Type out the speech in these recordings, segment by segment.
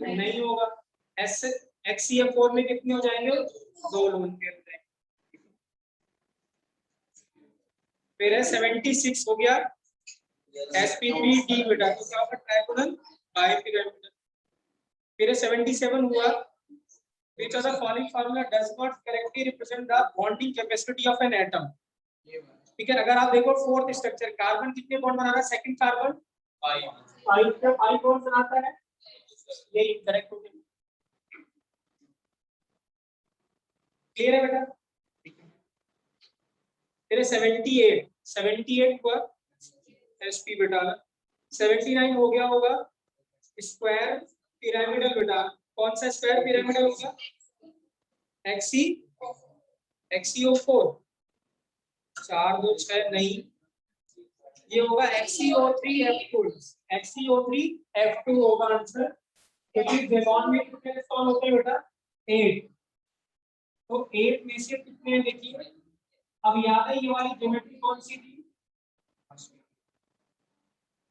नहीं होगा। HCF4 में कितने हो जाएंगे? 2 लोन पेयर हो जाएंगे। फिर है 76 हो गया sp3d बेटा, तो क्या होगा? Trigonal bipyramidal. फिर 77 हुआ which of the following formula does not correctly represent the bonding capacity of an atom। ठीक है, अगर आप देखो फोर्थ स्ट्रक्चर, कार्बन कितने बॉन्ड बना रहा है? सेकंड कार्बन 5 बॉन्ड बनाता है, ये इनकरेक्ट हो गया। क्लियर है बेटा? फिर 78 हुआ sp बेटा। 79 हो गया होगा स्क्वायर पिरामिडल बेटा। कौन सा स्क्वायर पिरामिडल होगा? XeO4 4 2 6 नहीं, ये होगा XeO3F2 होगा आंसर, क्योंकि जेनॉन में कितने इलेक्ट्रॉन होते हैं बेटा? 8। तो 8 में से कितने देखिए, अब याद है ये वाली ज्योमेट्री कौन सी थी?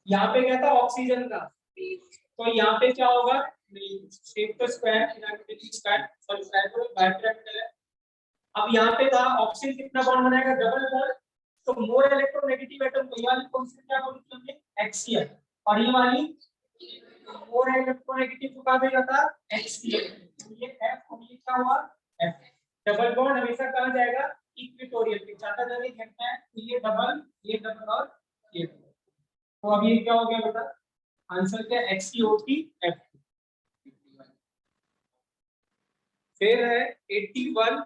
यहाँ पे क्या था? ऑक्सीजन का। तो यहाँ पे क्या होगा? शेप तो square pyramidal square sorry triangle bipyramidal है। अब यहाँ पे था ऑक्सीजन कितना बॉन्ड बनाएगा? Double bond. तो मोर इलेक्ट्रोनेगेटिव एटम तो ये वाली कौन सी क्या बोलते हैं? HCl। और ये वाली मोर इलेक्ट्रोनेगेटिव को कहा जाता है HCl। ये F और ये क्या हुआ? F। डबल बॉन्ड हमेशा कहा जाएगा इक्विटोरियल पे, ज्यादा जल्दी घटना है तो ये डबल और ये। तो अब ये क्या हो गया बेटा? आंसर क्या? XeO3F। फिर है 81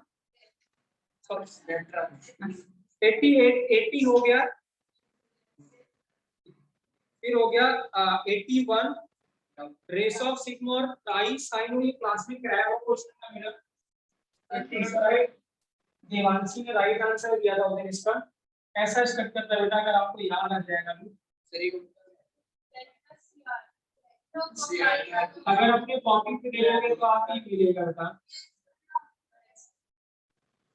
80 हो गया। फिर हो गया 81 रेस ऑफ सिग्मा और टाई साइन। ये क्लास में कराया हुआ क्वेश्चन था मेरा। देवांशी ने राइट आंसर दिया था उन्होंने इसका। ऐसा स्ट्रक्चर था बेटा, अगर आपको याद आ जाएगा तो अगर अपने कॉपी पे दे लोगे तो आप ही मिलेगा बेटा।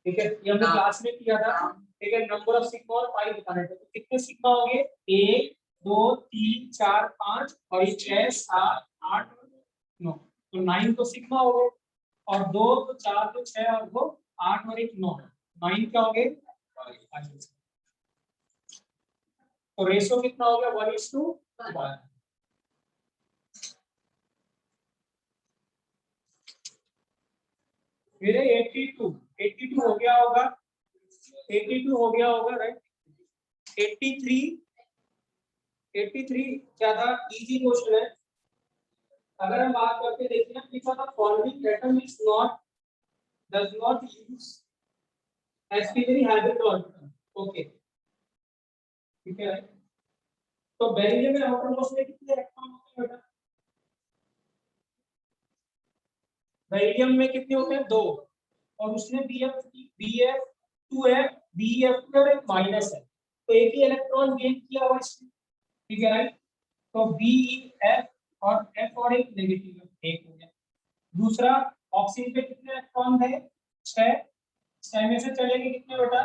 ठीक है, ये हमने क्लास में किया था। ठीक है, नंबर ऑफ सिग्मा और पाई बताने थे। तो कितने सिग्मा होंगे? 1 2 3 4 5 और ये 6 7 8 9। तो 9 तो सिग्मा हो गए, और 2 तो 4 तो 6 और 2 8 और 1 9। 9 क्या हो गए? तो रेशो कितना हो गया? 1:1। फिर 82 हो गया होगा। 82 हो गया होगा राइट। 83 ज्यादा इजी क्वेश्चन है। अगर हम बात करके देखिए ना, which of the following atom is does not use sp3 hybrid orbital। Okay ठीक है। तो बेरिलियम में आउटरमोस्ट में कितने इलेक्ट्रॉन होते हैं बेटा? बेरिलियम में कितने होते हैं? 2। और उसमें BF2 और एक माइनस है, तो एक ही इलेक्ट्रॉन गेन किया हुआ इसमें। ठीक है राइट। तो BF और F और एक नेगेटिव एक हो गया। दूसरा ऑक्सीजन पे कितने इलेक्ट्रॉन है? 6। 6 में से चलेंगे कितने बेटा?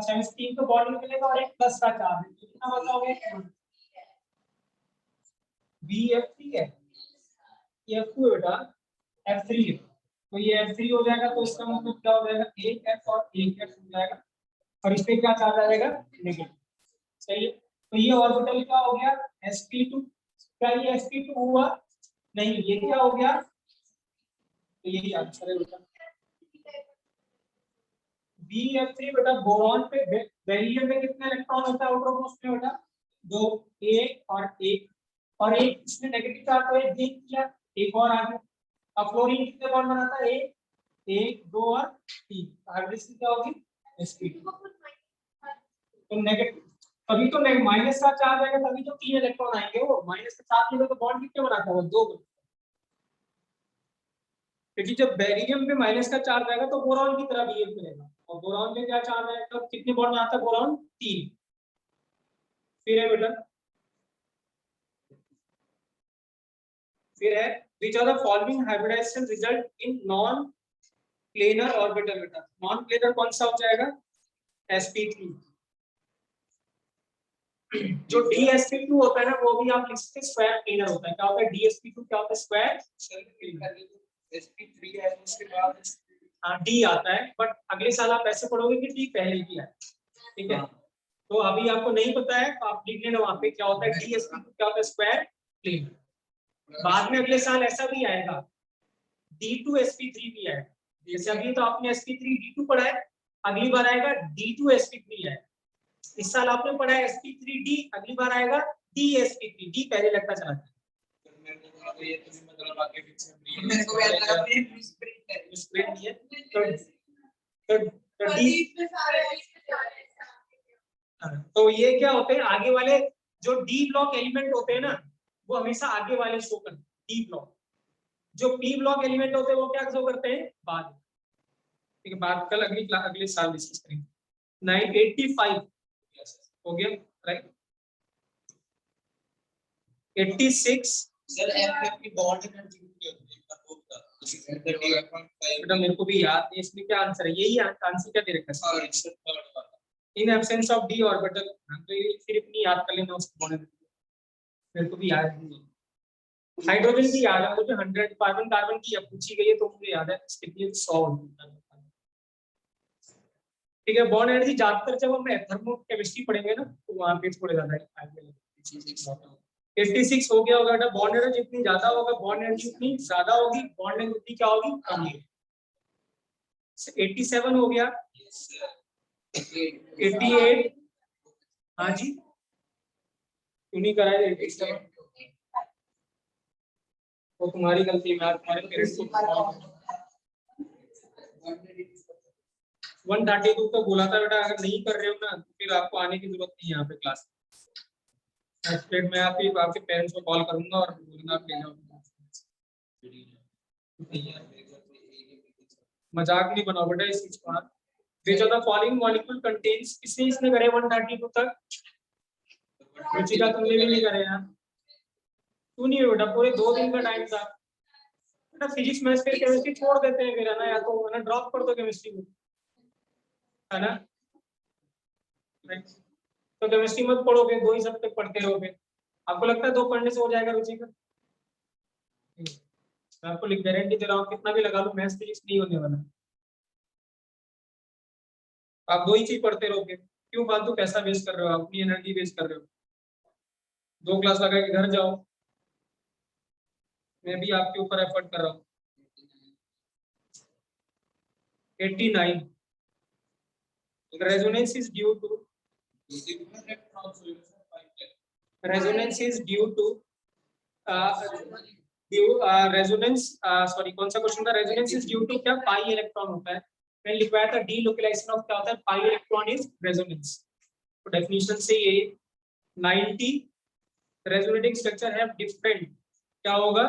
6 से 3 तो बॉन्ड निकलेगा और एक प्लस का चार्ज है। कितना बताओगे? BF3 है, F2 बेटा F3 है। तो ये F3 हो जाएगा, तो इसका मतलब क्या हो जाएगा? एक F और एक F हो जाएगा, और इस पे क्या चार्ज आ जाएगा? नेगेटिव। सही है। तो ये ऑर्बिटल क्या हो गया? sp2। क्या ये sp2 हुआ? नहीं, ये क्या हो गया? तो यही आंसर है बेटा। BF3 बेटा बोरॉन पे बेरिलियम में कितने इलेक्ट्रॉन होता है आउटरमोस्ट में बेटा? 2। एक और एक, और एक इसमें नेगेटिव चार्ज तो एक गेन किया, एक और आ गया। अब फ्लोरीन कितने बॉन्ड बनाता है? 1 2 और 3। हाइड्रोजन क्या होगी? sp2। तो नेगेटिव, तभी तो माइनस का चार्ज आएगा, तभी तो 3 इलेक्ट्रॉन आएंगे। वो माइनस के साथ में तो बॉन्ड कितने बनाता है? 2। क्योंकि जब बेरिलियम पे माइनस का चार्ज आएगा तो बोरॉन की तरह बिहेव करेगा, और बोरॉन में क्या चार्ज आएगा? तो कितने बॉन्ड बनाता है बोरॉन? 3। फिर है बेटा, फिर है which of the following hybridization result in non planar orbital बेटा? नॉन प्लेनर कौन सा हो जाएगा? sp3। जो DsP2 होता है ना वो भी आप लिख सकते हैं स्क्वायर क्लीनर होता है। क्या होता है DsP2, क्या होता है स्क्वायर क्लीनर। sp3 है उसके बाद हाँ D आता है, बट अगले साल आप ऐसे पढ़ोगे कि D पहले ही है, ठीक है। तो अभी आपको नहीं पता है तो आप लिख लेना वहां पे क्या होता है DsP2, क्या होता है स्क्वायर क्लीनर। बाद में अगले साल ऐसा भी आएगा D2sp3 भी है, जैसे अभी तो आपने sp3 D2 पढ़ा है, अगली बार आएगा D2sp3 है। इस साल आपने पढ़ा है sp3D, अगली बार आएगा Dsp3, D पहले लगता चला जाता है। ये तो मतलब आगे पीछे मेरे को याद आ रहा है स्प्लिट नहीं है तो D, तो ये क्या होते हैं आगे वाले जो डी ब्लॉक एलिमेंट होते हैं ना वो हमेशा आगे वाले शो करते हैं डी ब्लॉक। जो पी ब्लॉक एलिमेंट होते हैं वो क्या शो करते हैं बाद में, ठीक है। बात कल अगले साल डिस्कस करेंगे। 985 हो गया राइट। 86 सर एफ की बॉन्ड एनर्जी कितनी होती है बेटा मेरे को भी याद नहीं इसमें क्या आंसर है, यही आंसर क्या दे रखा है in absence of D orbital. तो ये फिर इतनी याद कर लेना उसको बॉन्ड मेरे को भी याद नहीं। हाइड्रोजन की याद है मुझे 100, कार्बन कार्बन की पूछी गई है तो मुझे याद है कितनी 100, ठीक है। बॉन्ड एनर्जी ज्यादातर जब हम थर्मोकेमिस्ट्री पढ़ेंगे ना तो वहां पे थोड़े ज्यादा 86 हो गया होगा। बॉन्ड एनर्जी जितनी ज्यादा होगा बॉन्ड एनर्जी उतनी ज्यादा होगी, बॉन्ड लेंथ उतनी क्या होगी कम होगी। 87 हो गया। 88 हाँ जी क्यों नहीं करा है 87, वो तुम्हारी गलती है, मैं तुम्हारे पेरेंट्स को 132 तो बोला था बेटा, अगर नहीं कर रहे हो ना तो फिर आपको आने की जरूरत नहीं है यहाँ पे क्लास में। मैं आपके पेरेंट्स को कॉल करूंगा और बोलूंगा आप ले जाओ। मजाक नहीं बनाओ बेटा इस चीज को। which of the following molecule contains, किसने इसने करे 132 तक, रुचिका तुमने भी नहीं करे यार, तू नहीं बेटा पूरे 2 दिन का टाइम था बेटा। फिजिक्स मैथ्स फिर केमिस्ट्री छोड़ देते हैं फिर है ना, या तो है ना ड्रॉप कर दो केमिस्ट्री को है ना। तो केमिस्ट्री मत पढ़ोगे, 2 ही सब्जेक्ट पढ़ते रहोगे। आपको लगता है 2 पढ़ने से हो जाएगा रुचिका? मैं आपको गारंटी दे रहा हूँ कितना भी लगा लो मैथ्स फिजिक्स नहीं होने वाला। आप 2 ही चीज पढ़ते रहोगे, क्यों फालतू पैसा वेस्ट कर रहे हो, अपनी एनर्जी वेस्ट कर रहे हो। 2 क्लास लगा के घर जाओ, मैं भी आपके ऊपर एफर्ट कर रहा हूँ। 89 resonance is due to resonance is due to resonance sorry कौन सा क्वेश्चन था, resonance is due to क्या पाई इलेक्ट्रॉन होता है। मैंने लिखवाया था डीलोकलाइजेशन ऑफ क्या होता है पाई इलेक्ट्रॉन इज रेजोनेंस। तो डेफिनेशन से ये 90 रेजोनेटिंग स्ट्रक्चर हैव डिफरेंट क्या होगा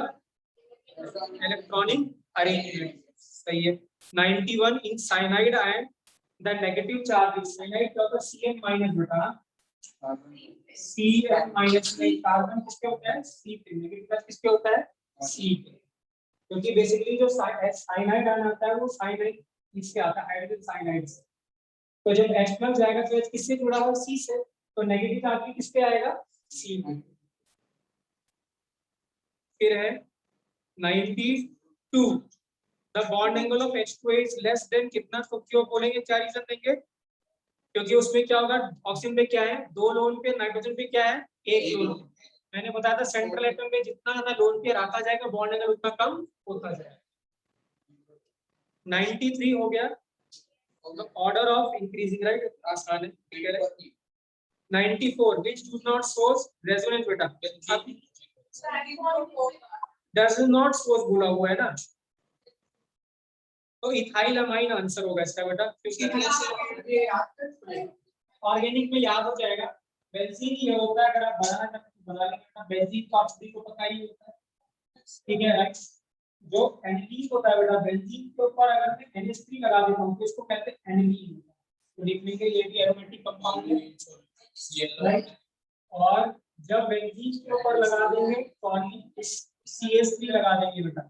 इलेक्ट्रॉनिक अरेंजमेंट, सही है। 91 in cyanide ion the negative charge is cyanide क्या होता है Cn माइनस बेटा Cn माइनस में कार्बन किसके होता है C पे, नेगेटिव चार्ज किसके होता है C पे, क्योंकि बेसिकली जो साइनाइड आयन आता है वो साइनाइड इससे आता है हाइड्रोजन साइनाइड से। तो जब H+ जाएगा तो H किससे जुड़ा हुआ C से, तो नेगेटिव चार्ज किस पे आएगा C पे। फिर है 92 the bond angle of H2 is less than कितना, तो क्यों बोलेंगे, क्या रीजन देंगे, क्योंकि उसमें क्या होगा ऑक्सीजन पे क्या है 2 लोन पे, नाइट्रोजन पे क्या है 1 लोन। मैंने बताया था सेंट्रल एटम में जितना ज्यादा लोन पेयर आता जाएगा बॉन्ड एंगल उतना कम होता जाएगा। 93 हो गया ऑर्डर ऑफ इंक्रीजिंग राइट, आसान है क्लियर है। 94 which do not shows resonance बेटा डज नॉट शोस बोला हुआ है ना, तो इथाइल अमाइन आंसर होगा इसका बेटा, क्योंकि ऑर्गेनिक में याद हो जाएगा बेंजीन ही होता है, अगर आप बना लेंगे बेंजीन तो आप सभी को पता ही होता है, ठीक है राइट। जो एल्कीन होता है बेटा बेंजीन के ऊपर अगर मैं NH3 लगा देता हूं तो इसको कहते हैं एल्कीन, तो लिखने के ये भी एरोमेटिक कंपाउंड है राइट। और जब बेंजीन के ऊपर लगा देंगे तो CH3 लगा देंगे बेटा,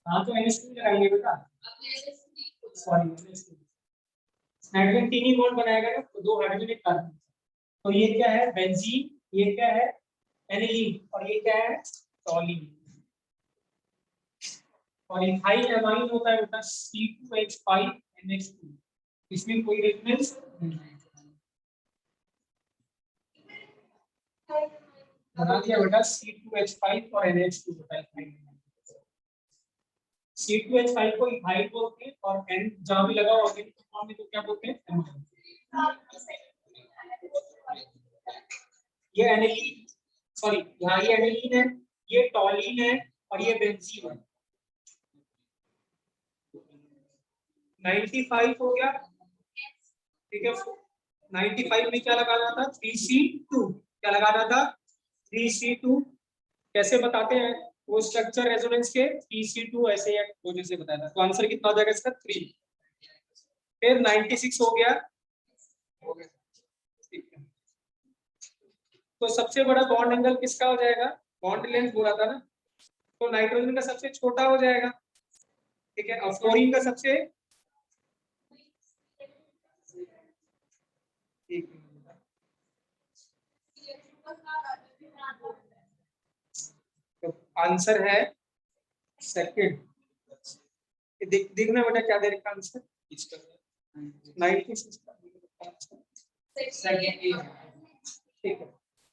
हाँ तो NH3 लगाएंगे बेटा, सॉरी नाइट्रोजन 3 ही बॉन्ड बनाएगा ना, तो 2 हाइड्रोजन एक कार्बन, तो ये क्या है बेंजीन, ये क्या है एनिलीन, और ये क्या है टॉलीन। और इथाइल एमाइन होता है बेटा C2H5NH2, इसमें कोई रेफरेंस बना दिया बेटा C2H5 और NH2 होता है। C2H5 को इथाइल बोलते हैं और N जहां भी लगा ऑर्गेनिक कंपाउंड में तो क्या बोलते हैं एमाइन। ये एनिलीन, सॉरी यहाँ ये एनिलीन है, ये टॉलीन है और ये बेंजीन है। 95 हो गया, ठीक है। 95 में क्या लगाना था 3C2, क्या लगाना था 3C2। कैसे बताते हैं वो स्ट्रक्चर रेजोनेंस के 3C2 ऐसे या वजह से बताया था। तो आंसर कितना हो जाएगा इसका 3। फिर 96 हो गया, ठीक है। तो सबसे बड़ा बॉन्ड एंगल किसका हो जाएगा, बॉन्ड लेंथ बोला था ना, तो नाइट्रोजन का सबसे छोटा हो जाएगा, ठीक है। और फ्लोरीन का सबसे, ठीक है। तो आंसर है सेकंड। देखना बेटा क्या दे रखा आंसर इसका 96 ठीक है।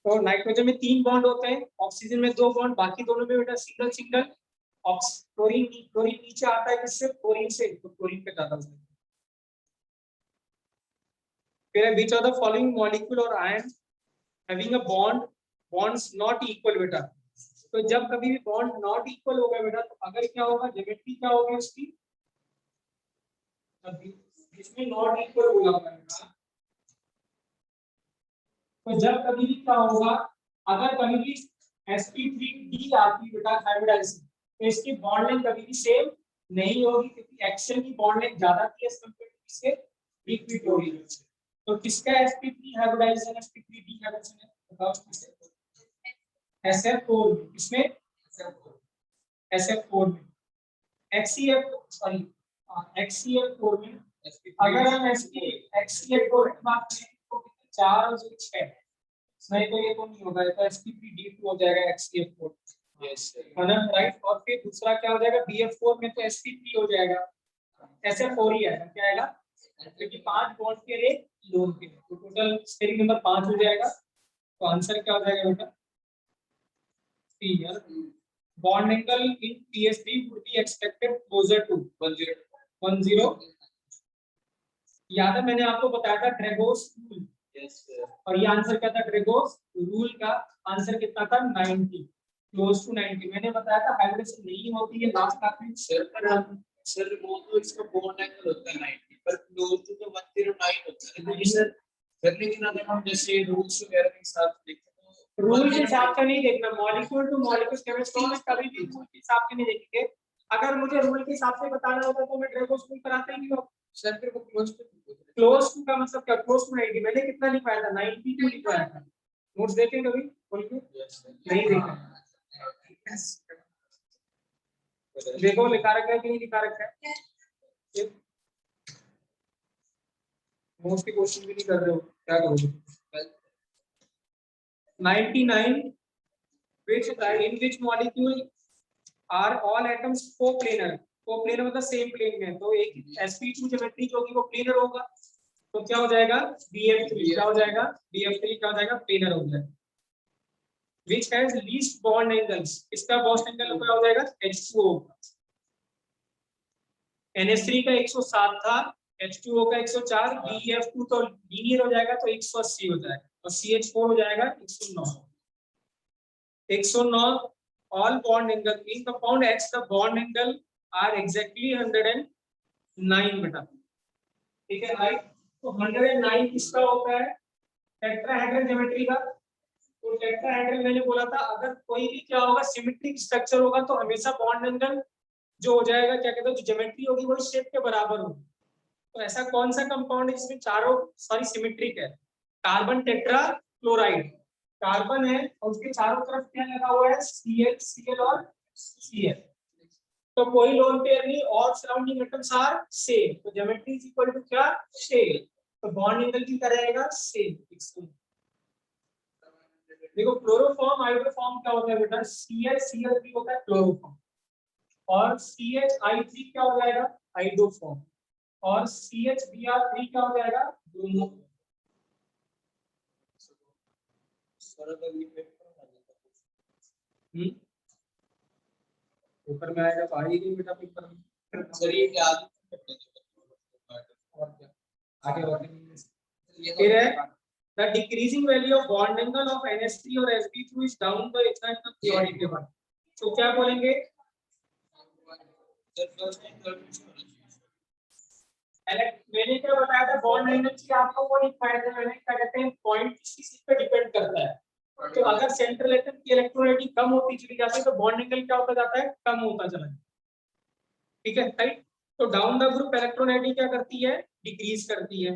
तो नाइट्रोजन में 3 बॉन्ड होते हैं, ऑक्सीजन में 2 बॉन्ड, बाकी दोनों में बेटा सिंगल सिंगल। क्लोरीन नीचे आता है किससे, क्लोरीन से, तो क्लोरीन पे ज्यादा होता है। फिर बीच ऑफ द फॉलोइंग मॉलिक्यूल और ion having a bond, bonds not equal बेटा। तो जब कभी भी बॉन्ड नॉट इक्वल होगा बेटा, तो अगर क्या होगा ज्योमेट्री क्या होगी उसकी, इसमें नॉट इक्वल होगा बेटा। तो जब कभी भी क्या होगा, अगर कभी भी sp3d आती बेटा हाइब्रिडाइजेशन, तो इसकी बॉन्ड लेंथ कभी भी सेम नहीं होगी, क्योंकि एक्शन की बॉन्ड लेंथ ज्यादा थी एज कंपेयर टू इसके इक्विटोरियल। तो किसका sp3 हाइब्रिडाइजेशन sp3d हाइब्रिडाइजेशन है बताओ किससे, SF4 में, किसमें SF4 में, XCF4 में। अगर हम XCF4 की बात करें तो 4 और 6 नहीं, तो ये तो नहीं होगा, तो sp3d2 हो जाएगा XCF4, यस है ना, राइट। और फिर दूसरा क्या हो जाएगा BF4 में, तो sp3 हो जाएगा, SF4 ही है, क्या आएगा, क्योंकि 5 बॉन्ड के लिए लोन के, तो टोटल स्टेरिंग नंबर 5 हो जाएगा। तो आंसर क्या हो जाएगा बेटा 3। Bond angle in PS3 would be expected closer to 10 याद है मैंने आपको बताया था ड्रेगोस रूल, और ये आंसर क्या था ड्रेगोस रूल का आंसर कितना था 90, क्लोज टू 90। मैंने बताया था हाइब्रिडेशन नहीं होती है लास्ट क्लास में सर वो तो इसका बॉन्ड एंगल होता है 90 पर क्लोज टू तो 109 होता है सर। फिर लेकिन अगर हम जैसे रूल्स वगैरह के साथ देखते तो रूल के हिसाब से नहीं देखना, मॉलिक्यूल टू मॉलिक्यूल केमिस्ट्री में कभी भी रूल के हिसाब से नहीं देखेंगे। अगर मुझे रूल के हिसाब से बताना होता तो मैं ड्रेगोस रूल कराता ही नहीं होता सर। फिर वो क्लोज टू का मतलब क्या, क्लोज टू 90 मैंने कितना लिखवाया था 92 लिखवाया था। नोट्स देखें कभी बोल के नहीं देखा, देखो लिखा रखा है कि नहीं लिखा रखा है, नोट्स की क्वेश्चन भी नहीं कर रहे हो, क्या करोगे। 99 which in which molecule are all atoms coplanar, coplanar मतलब सेम प्लेन में, तो एक sp2 ज्योमेट्री जो होगी वो प्लेनर होगा, तो क्या हो जाएगा BF3, क्या हो जाएगा BF3 क्या हो जाएगा प्लेनर हो जाएगा। which has least bond angles, इसका बॉन्ड एंगल क्या हो जाएगा H2O, NH3 का 107 था, H2O का 104, BF2 तो लीनियर हो जाएगा तो 180 हो जाएगा, और CH4 हो जाएगा 109। 109 all bond angle in compound H the bond angle are exactly 109 बेटा, ठीक है राइट। तो 109 किसका होता है टेट्राहेड्रल ज्योमेट्री का। तो टेट्राहेड्रल मैंने बोला था अगर कोई भी क्या होगा सिमेट्रिक स्ट्रक्चर होगा तो हमेशा बॉन्ड एंगल जो हो जाएगा क्या कहते हैं जो ज्योमेट्री होगी वो शेप के बराबर होगी। तो ऐसा कौन सा कंपाउंड है जिसमें चारों सॉरी सिमेट्रिक है, कार्बन टेट्रा क्लोराइड, कार्बन है और उसके चारों तरफ क्या लगा हुआ है Cl Cl और Cl, तो कोई लोन पेयर नहीं, और सराउंडिंग एटम्स आर सेम, तो ज्योमेट्री इज इक्वल टू क्या सेम, तो बॉन्ड एंगल की रहेगा सेम। देखो क्लोरोफॉर्म हाइड्रोफॉर्म क्या होता है बेटा, CH Cl3 होता है क्लोरोफॉर्म, और CHI3 क्या हो जाएगा हाइड्रोफॉर्म, और CHBr3 क्या हो जाएगा ब्रोमो। पेपर में आएगा तो आएगी बेटा पेपर में। सर ये क्या और क्या आगे बढ़ेंगे। फिर है the decreasing value of bond angle of NH3 और sp2 is down by इतना इतना periodic table। तो क्या बोलेंगे, मैंने क्या बताया था बॉन्ड एंगल की आपको वो लिखवाया था मैंने, क्या कहते हैं पॉइंट किसी चीज पे डिपेंड करता है। तो अगर सेंट्रल एटम की इलेक्ट्रोनेगेटिविटी कम होती चली जाती है तो बॉन्ड एंगल क्या होता जाता है, कम होता चला जाता है। ठीक है राइट। तो डाउन द ग्रुप इलेक्ट्रोनेगेटिविटी क्या करती है, डिक्रीज करती है।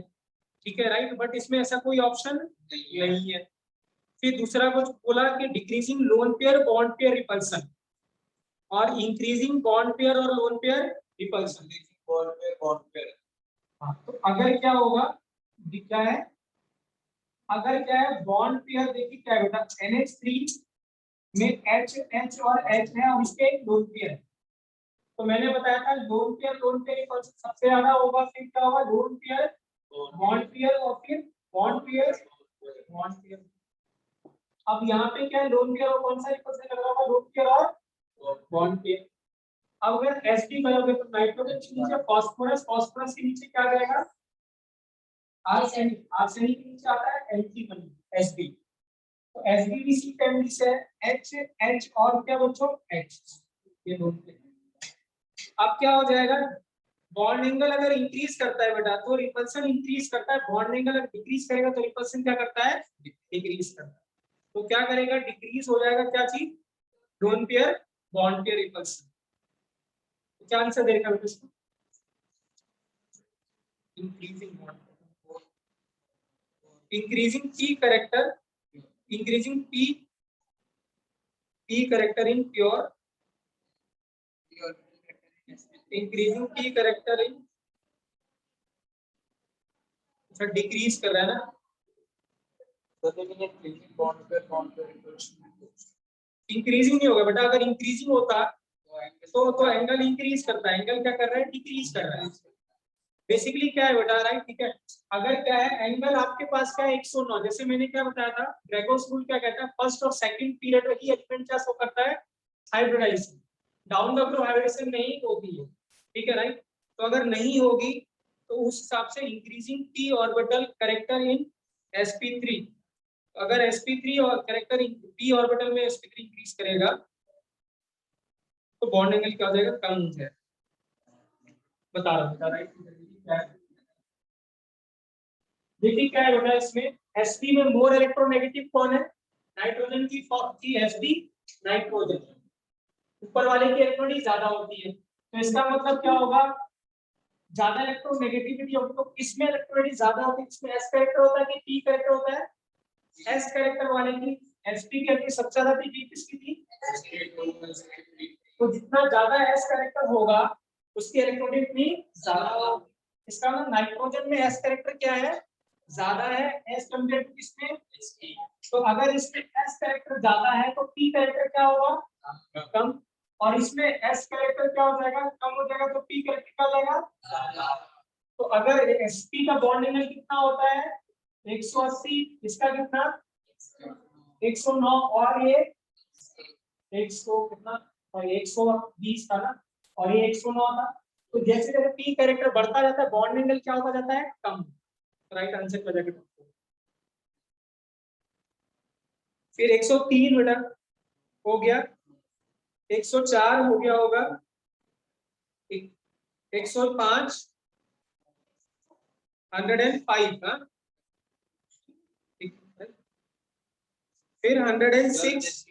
ठीक है राइट, बट इसमें ऐसा कोई ऑप्शन नहीं है। फिर दूसरा कुछ बोला कि decreasing lone pair bond pair repulsion और इंक्रीजिंग बॉन्ड पेयर और lone pair repulsion. Bond pair हाँ, तो अगर क्या होगा, क्या है, अगर क्या है बॉन्ड पेयर, देखिए क्या है बेटा NH3 में H और H है और इसके एक लोन पेयर है। तो मैंने बताया था लोन पेयर रिपल्सन सबसे ज्यादा होगा, फिर क्या होगा लोन पेयर बॉन्ड पेयर और फिर बॉन्ड पेयर। अब यहाँ पे क्या है लोन पेयर और कौन सा रिपल्सन लग रहा होगा, लोन पेयर और बॉन्ड पेयर। अब अगर Sp करोगे तो नाइट्रोजन के नीचे फास्फोरस, फास्फोरस के नीचे क्या रहेगा आर्सेनिक, आर्सेनिक के नीचे आता है Sb। तो Sb से H और क्या बच्चों H, ये दोनों। अब क्या हो जाएगा, बॉन्ड एंगल अगर इंक्रीज करता है बेटा तो रिपल्सन इंक्रीज करता है, बॉन्ड एंगल अगर डिक्रीज करेगा तो रिपल्सन क्या करता है, डिक्रीज करता है। तो क्या करेगा, डिक्रीज हो जाएगा क्या चीज, lone pair bond pair repulsion. तो क्या आंसर देगा बेटा इसको, increasing bond, increasing P character, increasing P character in pure, increasing P character in, अच्छा डिक्रीज कर रहा है ना, इंक्रीजिंग नहीं होगा बेटा, अगर इंक्रीजिंग होता तो एंगल इंक्रीज करता है, एंगल क्या कर रहा है, डिक्रीज कर रहा है। बेसिकली क्या है बेटा राइट, ठीक है। अगर क्या है एंगल आपके पास क्या है 109, जैसे मैंने क्या बताया था ग्रेगोस रूल क्या कहता है, फर्स्ट और सेकंड पीरियड में ही एलिमेंट क्या शो करता है, hybridisation. Down the group hybridisation नहीं होती है, ठीक है राइट। तो अगर नहीं होगी तो उस हिसाब से increasing p orbital character in sp3, अगर sp3 और कैरेक्टर इन p ऑर्बिटल में sp3 इंक्रीज करेगा तो बॉन्ड एंगल क्या हो जाएगा, कम हो जाएगा। बता रहा राइट, क्या है देखिए क्या है बेटा इसमें sp में मोर इलेक्ट्रोनेगेटिव कौन है, नाइट्रोजन की sp नाइट्रोजन, ऊपर वाले की इलेक्ट्रोनेगेटिविटी ज्यादा होती है। तो इसका मतलब क्या होगा, ज्यादा इलेक्ट्रोनेगेटिविटी होगी तो किसमें इलेक्ट्रोनेगेटिविटी ज्यादा होती है, इसमें s कैरेक्टर होता है कि p कैरेक्टर होता है, s कैरेक्टर वाले की sp की इलेक्ट्रोनेगेटिविटी सबसे ज्यादा थी, p किसकी थी, तो जितना ज्यादा s कैरेक्टर होगा उसकी इलेक्ट्रोनेगेटिविटी ज्यादा होगी। इसका मतलब नाइट्रोजन में s कैरेक्टर क्या है, ज्यादा है s कंपेयर टू किसमें, तो अगर इसमें s कैरेक्टर ज्यादा है तो p कैरेक्टर क्या होगा, कम, और इसमें s कैरेक्टर क्या हो जाएगा, कम हो जाएगा, तो p कैरेक्टर क्या हो जाएगा। तो अगर sp का बॉन्ड एंगल कितना होता है 180, इसका कितना 109, और ये 100 कितना, और 120 था ना, और ये 109 था। तो जैसे जैसे p कैरेक्टर बढ़ता जाता है बॉन्ड एंगल क्या होता जाता है, कम। राइट आंसर हो जाएगा। फिर 103 बेटा हो गया, 104 हो गया होगा, 105, 105 हाँ, फिर 106,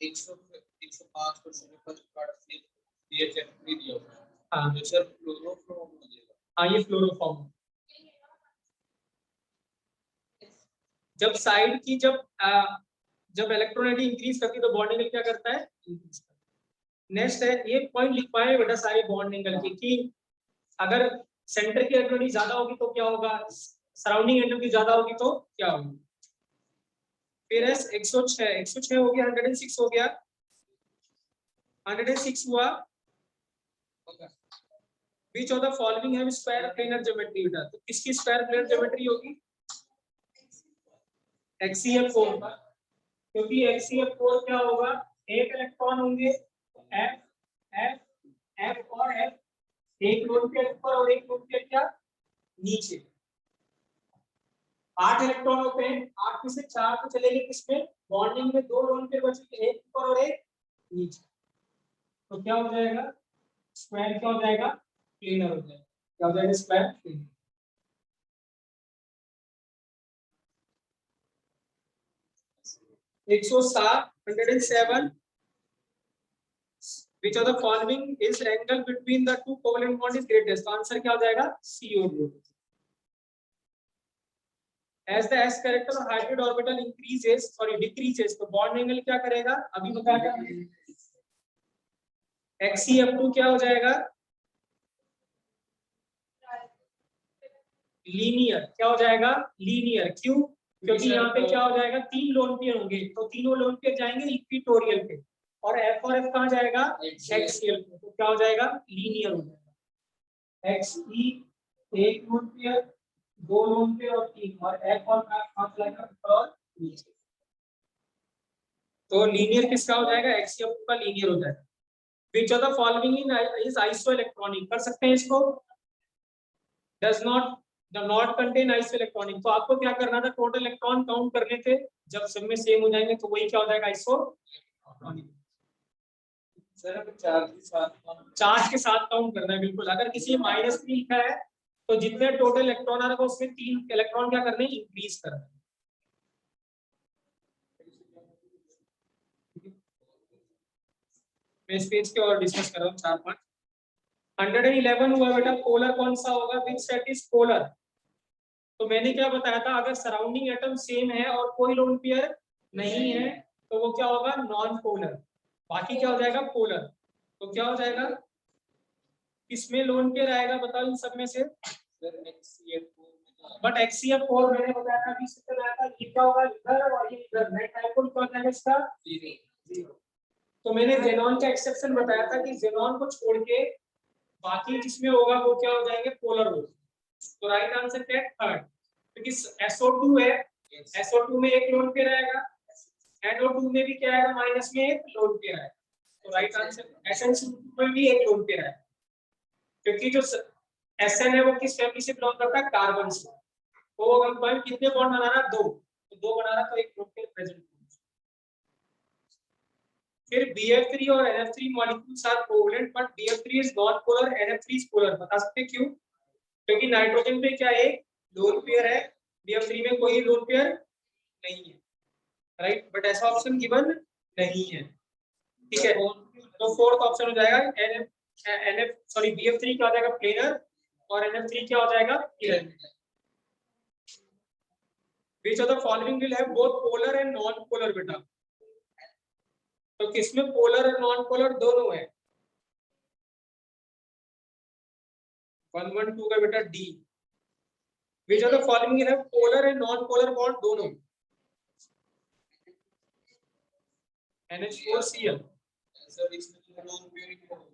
105 क्वेश्चन पर CHF3 दिया हुआ है। हाँ तो सर फ्लोरोफॉर्म हो जाएगा, हाँ ये फ्लोरोफॉर्म। जब साइड की जब इलेक्ट्रोनेगेटिविटी इंक्रीज करती है तो बॉन्ड एंगल क्या करता है, नेक्स्ट है ये पॉइंट लिख पाए बेटा सारे बॉन्ड एंगल की, कि अगर सेंटर की इलेक्ट्रोनेगेटिविटी ज्यादा होगी तो क्या होगा, सराउंडिंग एटम की ज्यादा होगी तो क्या होगी। फिर एस 106 हो गया, 106 हो गया, 106 हुआ। Which of the following have square planar geometry बेटा, तो किसकी स्क्वायर प्लेनर ज्योमेट्री होगी? HCF4 का, क्योंकि HCF4 क्या होगा, एक इलेक्ट्रॉन होंगे F F F और F, एक लोन पेयर ऊपर और एक लोन पेयर क्या नीचे। 8 इलेक्ट्रॉन होते हैं, 8 में से 4 तो चलेंगे किसमें, बॉन्डिंग में, 2 लोन पेयर बचेंगे, एक ऊपर और एक नीचे। तो क्या हो जाएगा, स्क्वायर क्या हो जाएगा, प्लेनर हो जाएगा। क्या हो जाएगा, स्क्वायर प्लेनर। एक सौ 107 which of the following is angle between the two covalent bond is greatest, तो आंसर क्या हो जाएगा, C और D। as the s character of hybrid orbital increases sorry decreases, तो bond angle क्या करेगा, अभी बताया HCF2 क्या हो जाएगा, लीनियर। क्या हो जाएगा, लीनियर। क्यों, क्योंकि यहाँ पे क्या हो जाएगा, 3 लोन पेयर होंगे, तो तीनों लोन पेयर जाएंगे इक्विटोरियल पे, और F और F कहाँ जाएगा, एक्सियल पे, तो क्या हो जाएगा, लीनियर हो जाएगा। XE एक लोन पेयर, 2 लोन पेयर और 3, और F और कहाँ जाएगा, और नीचे। तो लीनियर किसका हो जाएगा, एक्सियल का लीनियर हो जाएगा। Which of the following is isoelectronic, कर सकते हैं इसको, does not contain isoelectronic, तो आपको क्या करना था, टोटल इलेक्ट्रॉन काउंट करने थे, जब सब में सेम हो जाएंगे तो वही क्या हो जाएगा, आइसोइलेक्ट्रॉनिक। सर अब चार्ज के साथ काउंट करना है, बिल्कुल। अगर किसी -3 लिखा है तो जितने टोटल इलेक्ट्रॉन आ रहा है उसमें 3 इलेक्ट्रॉन क्या करने, इंक्रीज करना है। मैं इस पेज के और डिस्कस कर रहा हूँ 4-5। 111 हुआ बेटा, पोलर कौन सा होगा, विच सेट इज पोलर। तो मैंने क्या बताया था, अगर सराउंडिंग एटम सेम है और कोई लोन पेयर नहीं है तो वो क्या होगा, नॉन पोलर। बाकी क्या हो जाएगा, पोलर। तो क्या हो जाएगा, किसमें लोन पेयर आएगा बताओ इन सब में से, बट HCF4 मैंने बताया था, अभी इससे बताया था, ये क्या होगा इधर और ये इधर, नेट डाइपोल क्या हो जाएगा इसका, 0। तो मैंने जेनॉन का एक्सेप्शन बताया था कि जेनॉन को छोड़ के बाकी जिसमें होगा वो क्या हो जाएंगे, पोलर होगा। तो राइट आंसर क्या है, थर्ड, क्योंकि SO2 है, SO2 में एक लोन पेयर आएगा, NO2 में भी क्या आएगा, माइनस में एक लोन पेयर आएगा। तो राइट आंसर SN2 में भी एक लोन पेयर आएगा, क्योंकि जो SN है वो किस फैमिली से बिलोंग करता है, कार्बन से। तो अगर कितने बॉन्ड बना रहा है, 2, तो 2 बना रहा तो एक लोन पेयर प्रेजेंट। फिर BF3 और NF3 molecules are covalent but BF3 is non polar, NF3 is polar. बता सकते हैं क्यों, क्योंकि नाइट्रोजन पे क्या एक लोन पेयर है, BF3 में कोई लोन पेयर नहीं है, राइट, बट ऐसा ऑप्शन गिवन नहीं है, ठीक है। तो फोर्थ ऑप्शन हो जाएगा BF3 क्या हो जाएगा, प्लेनर, और NF3 क्या हो जाएगा, irregular. Which of the following will have both polar and non-polar बेटा, तो किसमें पोलर और नॉन पोलर दोनों है, 112 का बेटा D. Which of the following will have polar and non-polar bond दोनों, NH4Cl। सर इसमें नॉन पेयरिंग होगा,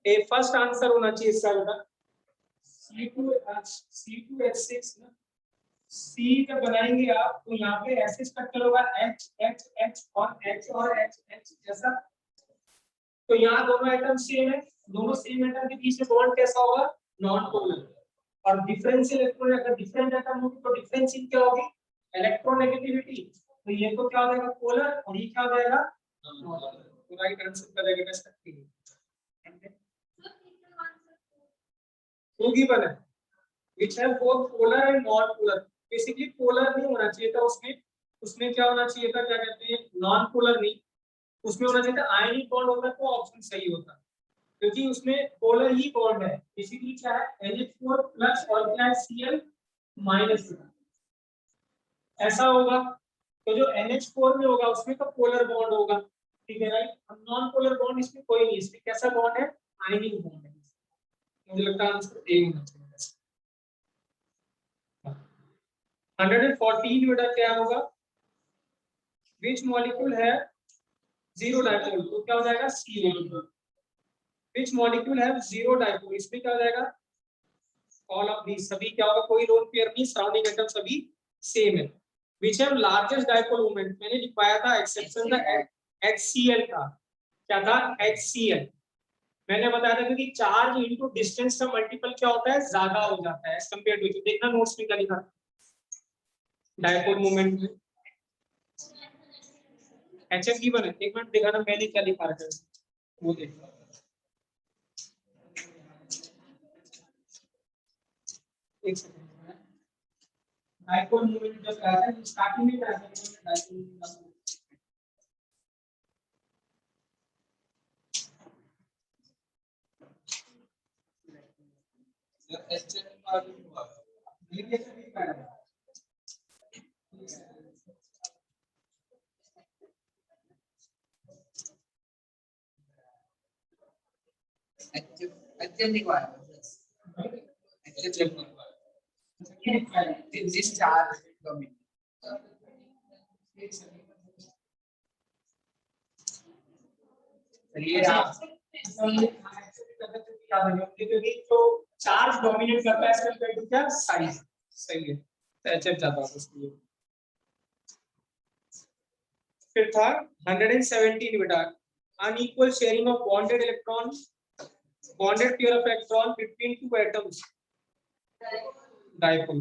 ए फर्स्ट आंसर होना चाहिए इसका बेटा, C2H6 ना, C जब बनाएंगे आप तो यहाँ पे ऐसे स्ट्रक्चर होगा H H H और H और H H जैसा। तो यहाँ दोनों एटम सेम है, दोनों सेम एटम के बीच में बॉन्ड कैसा होगा, नॉन पोलर। और डिफरेंशियल इलेक्ट्रॉन, अगर डिफरेंट एटम होगी तो डिफरेंशियल क्या होगी, इलेक्ट्रोनेगेटिविटी। तो ये तो क्या हो जाएगा, पोलर, और ये क्या हो जाएगा, नॉन। तो राइट आंसर का जाएगा इसका 2 गिवन है, which have both polar and non polar। Basically polar नहीं होना चाहिए था उसमें, उसमें क्या होना चाहिए था, क्या कहते हैं, नॉन पोलर नहीं, उसमें होना चाहिए था आयनिक बॉन्ड होता तो ऑप्शन सही होता, क्योंकि उसमें पोलर ही बॉन्ड है। बेसिकली क्या है, NH4 प्लस और क्या है, Cl माइनस, ऐसा होगा। तो जो NH4 में होगा उसमें तो पोलर बॉन्ड होगा, ठीक है राइट। अब नॉन पोलर बॉन्ड इसमें कोई नहीं, इसमें कैसा बॉन्ड है, आयनिक बॉन्ड है। मुझे लगता है आंसर ए होना चाहिए। 114 बेटा क्या होगा, विच मॉलिक्यूल है जीरो डाइपोल, तो क्या हो जाएगा CO2। विच मॉलिक्यूल है जीरो डाइपोल, इसमें क्या हो जाएगा ऑल ऑफ दीस, सभी क्या होगा, कोई लोन पेयर नहीं, सराउंडिंग एटम सभी सेम है। Which have largest dipole moment, मैंने लिखवाया था एक्सेप्शन था HCl का, क्या था HCl। मैंने बताया था कि चार्ज इनटू डिस्टेंस का मल्टीपल क्या होता है, ज्यादा हो जाता है एज कंपेयर टू, देखना नोट्स में क्या लिखा डाइपोल मोमेंट में HF की बने, एक मिनट दिखाना मैंने क्या लिखा रखा है वो देख। एक सेकंड, डाइपोल मोमेंट जब आता है स्टार्टिंग में क्या आता है डाइपोल, क्योंकि जो चार्ज डोमिनेट करता है इसका कंपेयर टू क्या साइज, सही है तो HF ज्यादा होगा उसके लिए। फिर था 117 बेटा, unequal sharing of bonded electron, bonded pair of electron between two atoms dipole.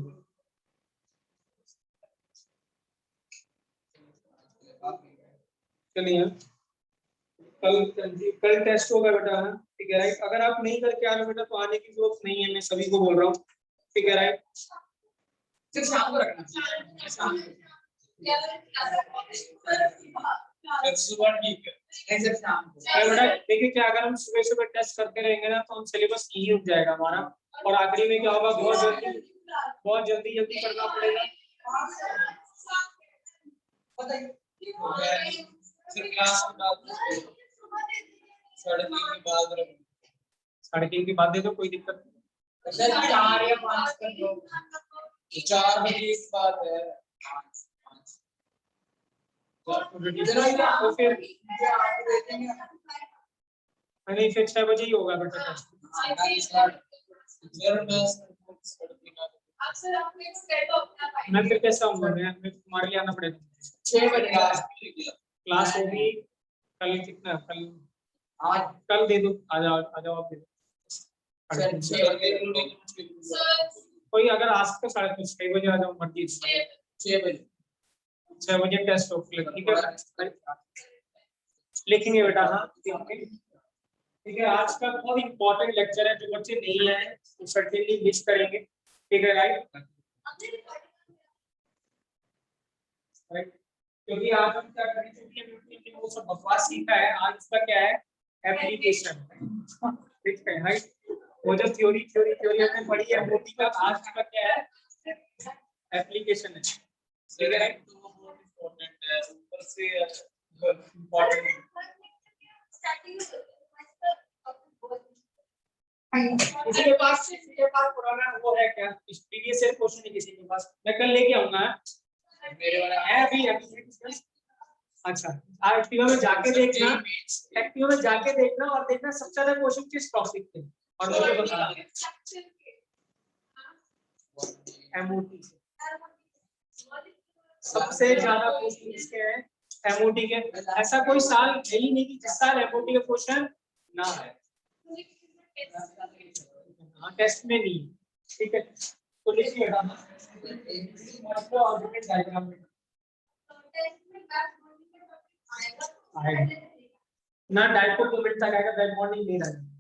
चलिए कल टेस्ट होगा बेटा, ठीक है राइट। अगर आप नहीं करके आ रहे बेटा तो आने की जरूरत नहीं है, मैं सभी को बोल रहा हूँ, ठीक है राइट। सिर्फ शाम को रखना, शाम को सुबह ठीक है, सिर्फ शाम को। बेटा देखिए क्या, अगर हम सुबह सुबह टेस्ट करते रहेंगे ना तो हम सिलेबस यही रुक जाएगा हमारा, और आखिरी में क्या होगा, बहुत जल्दी करना पड़ेगा। फिर क्लास में डाल दो, 3:30 के बाद दे दो, कोई दिक्कत नहीं। 4 या 5 कर दो, 4 बजे इस बात है। तो फिर नहीं, फिर 6 बजे ही होगा बेटा टेस्ट। मैं फिर कैसा हूँ, मैं तुम्हारे लिए आना पड़ेगा। 6 बजे क्लास होगी कल, कितना कल, आज कल दे दो, आ जाओ आप दे दो। कोई अगर आज तो 6:30 बजे आ जाओ, मर्जी 6 बजे टेस्ट हो, ठीक है लिखेंगे बेटा, हाँ ठीक है। आज का बहुत इंपॉर्टेंट लेक्चर है, जो बच्चे नहीं आए तो सर्टेनली मिस करेंगे, ठीक है राइट। क्योंकि आज हम क्या करेंगे, वो सब बकवास सीखा है, आज इसका क्या है एप्लीकेशन, ठीक है राइट। वो जो थ्योरी हमने पढ़ी है मोटी का, आज का क्या है एप्लीकेशन है, ठीक है राइट। इम्पोर्टेंट है, ऊपर से इम्पोर्टेंट किसी के पास पुराना वो है क्या, प्रीवियस ईयर क्वेश्चन है किसी के पास, मैं कल लेके आऊंगा, मेरे वाला है अभी अच्छा। एक्टिवा में जाके देखना, एक्टिवा में जाके देखना और देखना सबसे ज्यादा क्वेश्चन किस टॉपिक पे, और मुझे बताना एमओटी से सबसे ज्यादा क्वेश्चन किसके हैं, एमओटी के। ऐसा कोई साल है ही नहीं कि जिस साल एमओटी का क्वेश्चन ना है, हाँ टेस्ट में नहीं, ठीक है। तो लिखिए ऑर्बिटल डायग्राम में ना डाइपोल मोमेंट तक आएगा, बैक बॉन्डिंग नहीं रहेगा।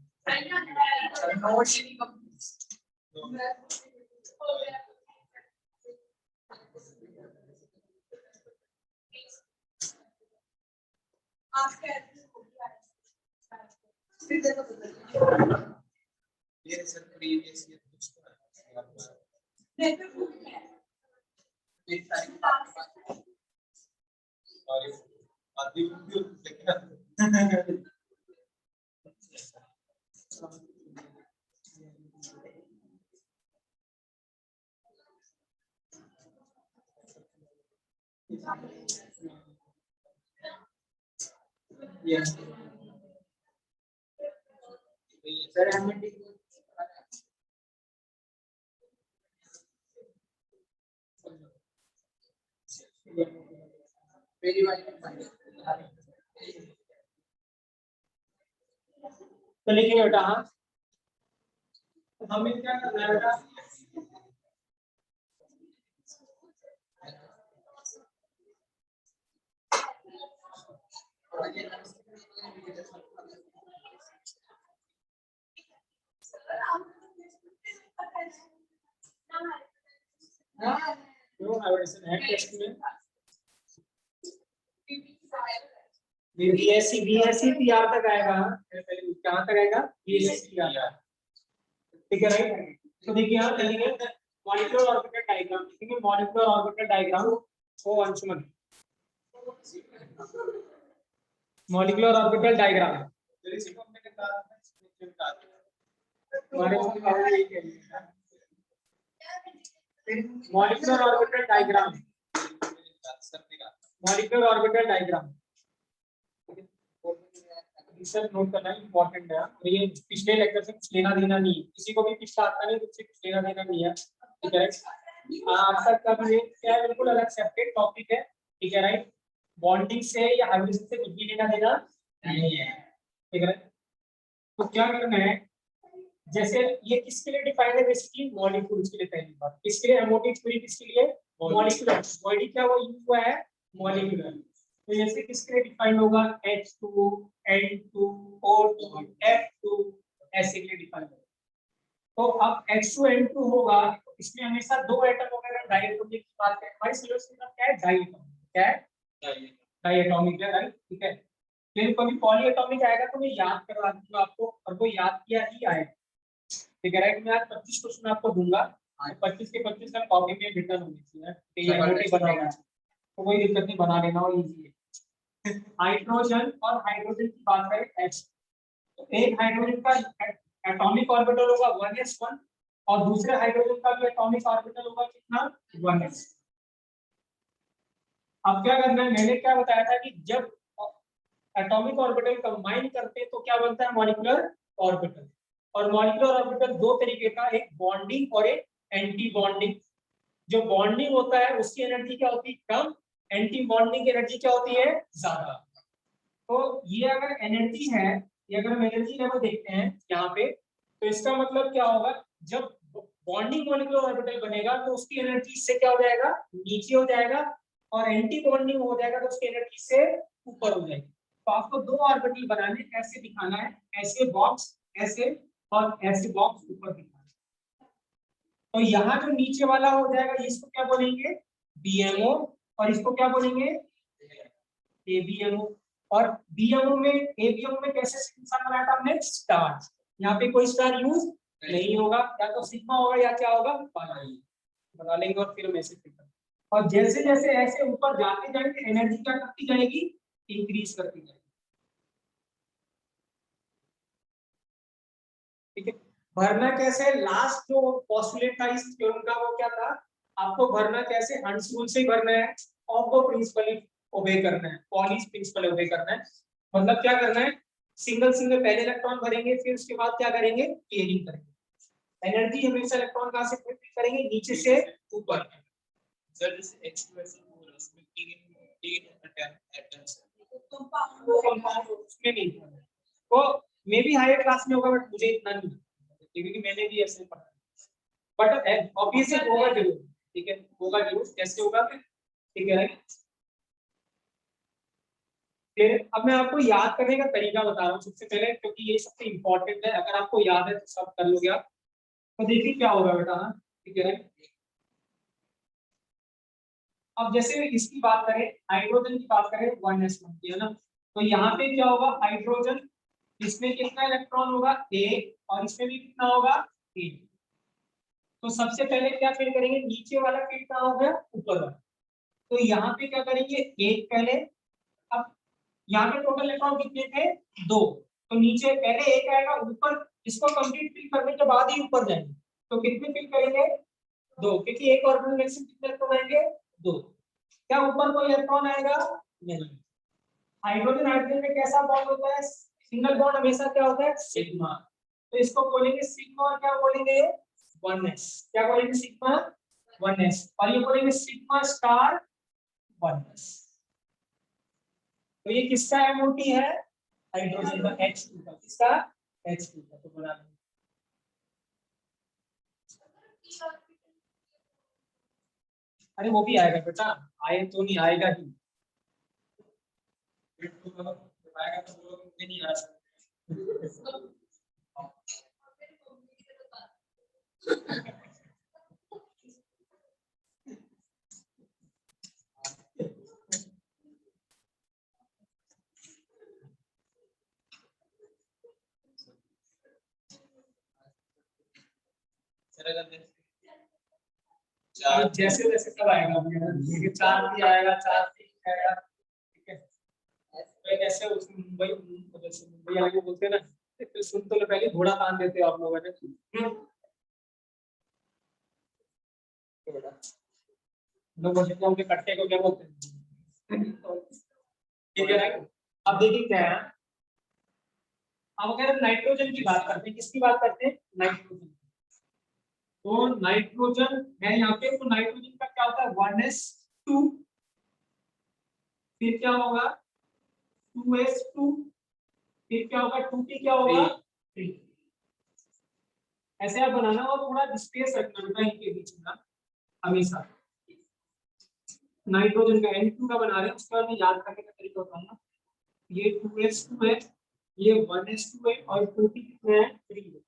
ये सर प्रीवियस ईयर कुछ यस सर हमें तो लिखिए बेटा। हाँ हमें क्या करना है बेटा, क्यों एवरेशन है टेस्ट में बीएससी पीआर तक आएगा, कहाँ तक आएगा बीएससी पीआर, ठीक है राइट। तो देखिए यहाँ लिखेंगे मॉलिक्यूलर ऑर्बिटल डायग्राम, लिखेंगे मॉलिक्यूलर ऑर्बिटल डायग्राम ओ Anshuman, molecular orbital diagram molecular orbital diagram, molecular orbital diagram sir note करना इंपॉर्टेंट है। और ये पिछले लेक्चर से कुछ लेना देना नहीं है, किसी को भी पिछला आता नहीं तो उससे कुछ लेना देना नहीं है, ठीक है। आज तक का ये क्या है, बिल्कुल अलग सेपरेट टॉपिक है, ठीक है राइट। बॉन्डिंग से या हाइब्रिड से कुछ भी लेना देना नहीं है, ठीक है। तो क्या करना है, जैसे ये किसके लिए डिफाइंड है, बेसिकली मॉलिक्यूल्स के लिए। पहली बात किसके लिए, एमओटी थ्योरी किसके लिए, मॉलिक्यूलर बॉडी क्या वो यूज हुआ है मॉलिक्यूलर। तो जैसे किसके लिए डिफाइंड होगा, H2 N2 O2 F2 ऐसे के लिए डिफाइंड होगा। तो अब H2 N2 होगा, इसमें हमेशा दो एटम वगैरह डायटोमिक की बात करें, हमारे सिलेबस में क्या है डायटोमिक, क्या है डायटोमिक है राइट, ठीक है। फिर कभी पॉलीएटॉमिक आएगा तो मैं याद करवा दूंगा आपको, और वो याद किया ही आएगा, ठीक है राइट। मैं आज 25 क्वेश्चन आपको दूंगा, 25 के 25 का कॉपी में रिटर्न होनी चाहिए, एमओटी बनाना तो कोई दिक्कत नहीं, बना लेना और इजी है। हाइड्रोजन और हाइड्रोजन की बात करें H, तो एक हाइड्रोजन का एटॉमिक ऑर्बिटल होगा 1s1 और दूसरे हाइड्रोजन का भी एटॉमिक ऑर्बिटल होगा कितना 1s। अब क्या करना है, मैंने क्या बताया था कि जब एटॉमिक ऑर्बिटल कंबाइन करते हैं तो क्या बनता है मॉलिक्यूलर ऑर्बिटल। और मॉलिक्यूलर ऑर्बिटल दो तरीके का, एक बॉन्डिंग और एक एंटी बॉन्डिंग। जो बॉन्डिंग होता है उसकी एनर्जी क्या होती है कम, एंटी बॉन्डिंग की एनर्जी क्या होती है ज्यादा। तो ये अगर एनर्जी है, ये अगर हम एनर्जी लेवल देखते हैं यहाँ पे, तो इसका मतलब क्या होगा, जब बॉन्डिंग मॉलिक्यूलर ऑर्बिटल बनेगा तो उसकी एनर्जी से क्या हो जाएगा नीचे हो जाएगा, और एंटी बॉन्डिंग हो जाएगा तो उसकी एनर्जी से ऊपर हो जाएगी। तो आपको दो ऑर्बिटल बनाने, ऐसे दिखाना है, ऐसे बॉक्स ऐसे और ऐसे बॉक्स ऊपर दिखाना है। तो यहाँ जो नीचे वाला हो जाएगा इसको क्या बोलेंगे बीएमओ, और इसको क्या बोलेंगे एबीएमओ। और बीएमओ में एबीएमओ में कैसे निशान बनाया था हमने स्टार, यहाँ पे कोई स्टार यूज नहीं होगा, या तो सिग्मा होगा या क्या होगा पाई, बना लेंगे और फिर मैसेज करते। और जैसे जैसे ऐसे ऊपर जाते जाएंगे एनर्जी क्या करती जाएगी इंक्रीज करती जाएगी, ठीक है। भरना कैसे, लास्ट जो पोस्टुलेट था इस थ्योरम का वो क्या था, आपको भरना कैसे हंस रूल से ही भरना है, ऑफ प्रिंसिपल ओबे करना है, पॉलिश प्रिंसिपल ओबे करना है। मतलब क्या करना है, सिंगल सिंगल पहले इलेक्ट्रॉन भरेंगे, फिर उसके बाद क्या करेंगे क्लियरिंग करेंगे। एनर्जी हमेशा इलेक्ट्रॉन कहां से करेंगे नीचे से ऊपर। सर जैसे H2SO4 उसमें तीन एटम्स कंपाउंड उसमें नहीं था, वो मे भी हायर क्लास में होगा बट मुझे इतना नहीं क्योंकि मैंने भी ऐसे पढ़ा, बट ऑब्वियसली होगा जरूर, ठीक है होगा जरूर, कैसे होगा ठीक है राइट। फिर अब मैं आपको याद करने का तरीका बता रहा हूँ सबसे पहले, क्योंकि ये सबसे इंपॉर्टेंट है, अगर आपको याद है तो सब कर लोगे आप। तो देखिए क्या होगा बेटा, ठीक है राइट। अब जैसे इसकी बात करें, हाइड्रोजन की बात करें 1s1 की है ना, तो यहाँ पे क्या होगा हाइड्रोजन, इसमें कितना इलेक्ट्रॉन होगा ए, और इसमें भी कितना होगा ए। तो सबसे पहले क्या फिल करेंगे, नीचे वाला फिल कहाँ हो गया ऊपर वाला, तो यहाँ पे क्या करेंगे एक पहले। अब यहाँ पे टोटल इलेक्ट्रॉन कितने थे दो, तो नीचे पहले एक आएगा ऊपर, इसको कंप्लीट फिल करने के बाद ही ऊपर जाएंगे। तो कितने फिल करेंगे दो, क्योंकि एक ऑर्बिटल में से कितने इलेक्ट्रॉन आएंगे दो। क्या ऊपर कोई इलेक्ट्रॉन आएगा? नहीं। हाइड्रोजन हाइड्रोजन में कैसा बॉन्ड होता है? सिंगल बॉन्ड हमेशा क्या होता है? सिग्मा। तो इसको बोलेंगे सिग्मा और क्या बोलेंगे? 1s। क्या बोलेंगे? Sigma 1s। और ये बोलेंगे सिग्मा स्टार 1s। तो ये किसका एमओटी है? हाइड्रोजन का H2 का। किसका? H2 का। तो बना लेंगे। अरे वो भी आएगा बेटा, आए तो नहीं आएगा ही। आएगा तो वो लोग नहीं आ सकते। जैसे जैसे कब आएगा? 4 भी आएगा, 4 भी आएगा। ठीक है, तो ऐसे उस मुंबई जैसे मुंबई वाले को बोलते हैं ना, तो सुन तो पहले घोड़ा बांध देते हो आप लोगों ने। लोग बोलते हैं कट्टे को क्या बोलते हैं? ठीक है ना? अब देखिए क्या है, अब अगर नाइट्रोजन की बात करते हैं, किसकी बात करते हैं? नाइट्रोजन। तो नाइट्रोजन है यहाँ पे, तो नाइट्रोजन का क्या होता है? 1s2। फिर क्या होगा? 2s2। फिर क्या होगा? 2p क्या होगा? 3। ऐसे आप बनाना और थोड़ा स्पेस रखना बेटा इनके बीच में हमेशा। नाइट्रोजन का N2 का बना रहे हैं, उसके बाद मैं याद करने का तरीका बताऊंगा। ये 2s2 है, ये 1s2 है, और 2p कितना है? 3 है।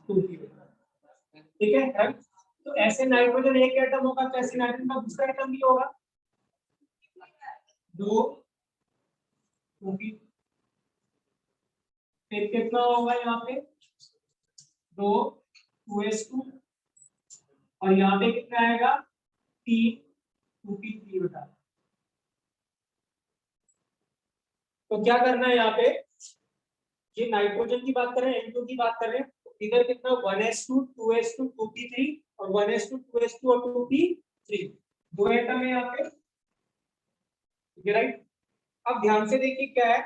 ठीक है, तो ऐसे नाइट्रोजन एक एटम होगा, तो ऐसे नाइट्रोजन का दूसरा एटम भी होगा। 2 2p। फिर कितना होगा यहाँ पे? 2 2s2। और यहाँ पे कितना आएगा? 3 2p3 बता। तो क्या करना है यहाँ पे? ये नाइट्रोजन की बात कर रहे हैं, N2 की बात कर रहे हैं, तो इधर कितना? 1s2 2s2 2p3 और 1s2 2s2 और 2p3। दो एटम है यहाँ पे, राइट। अब ध्यान से देखिए क्या है,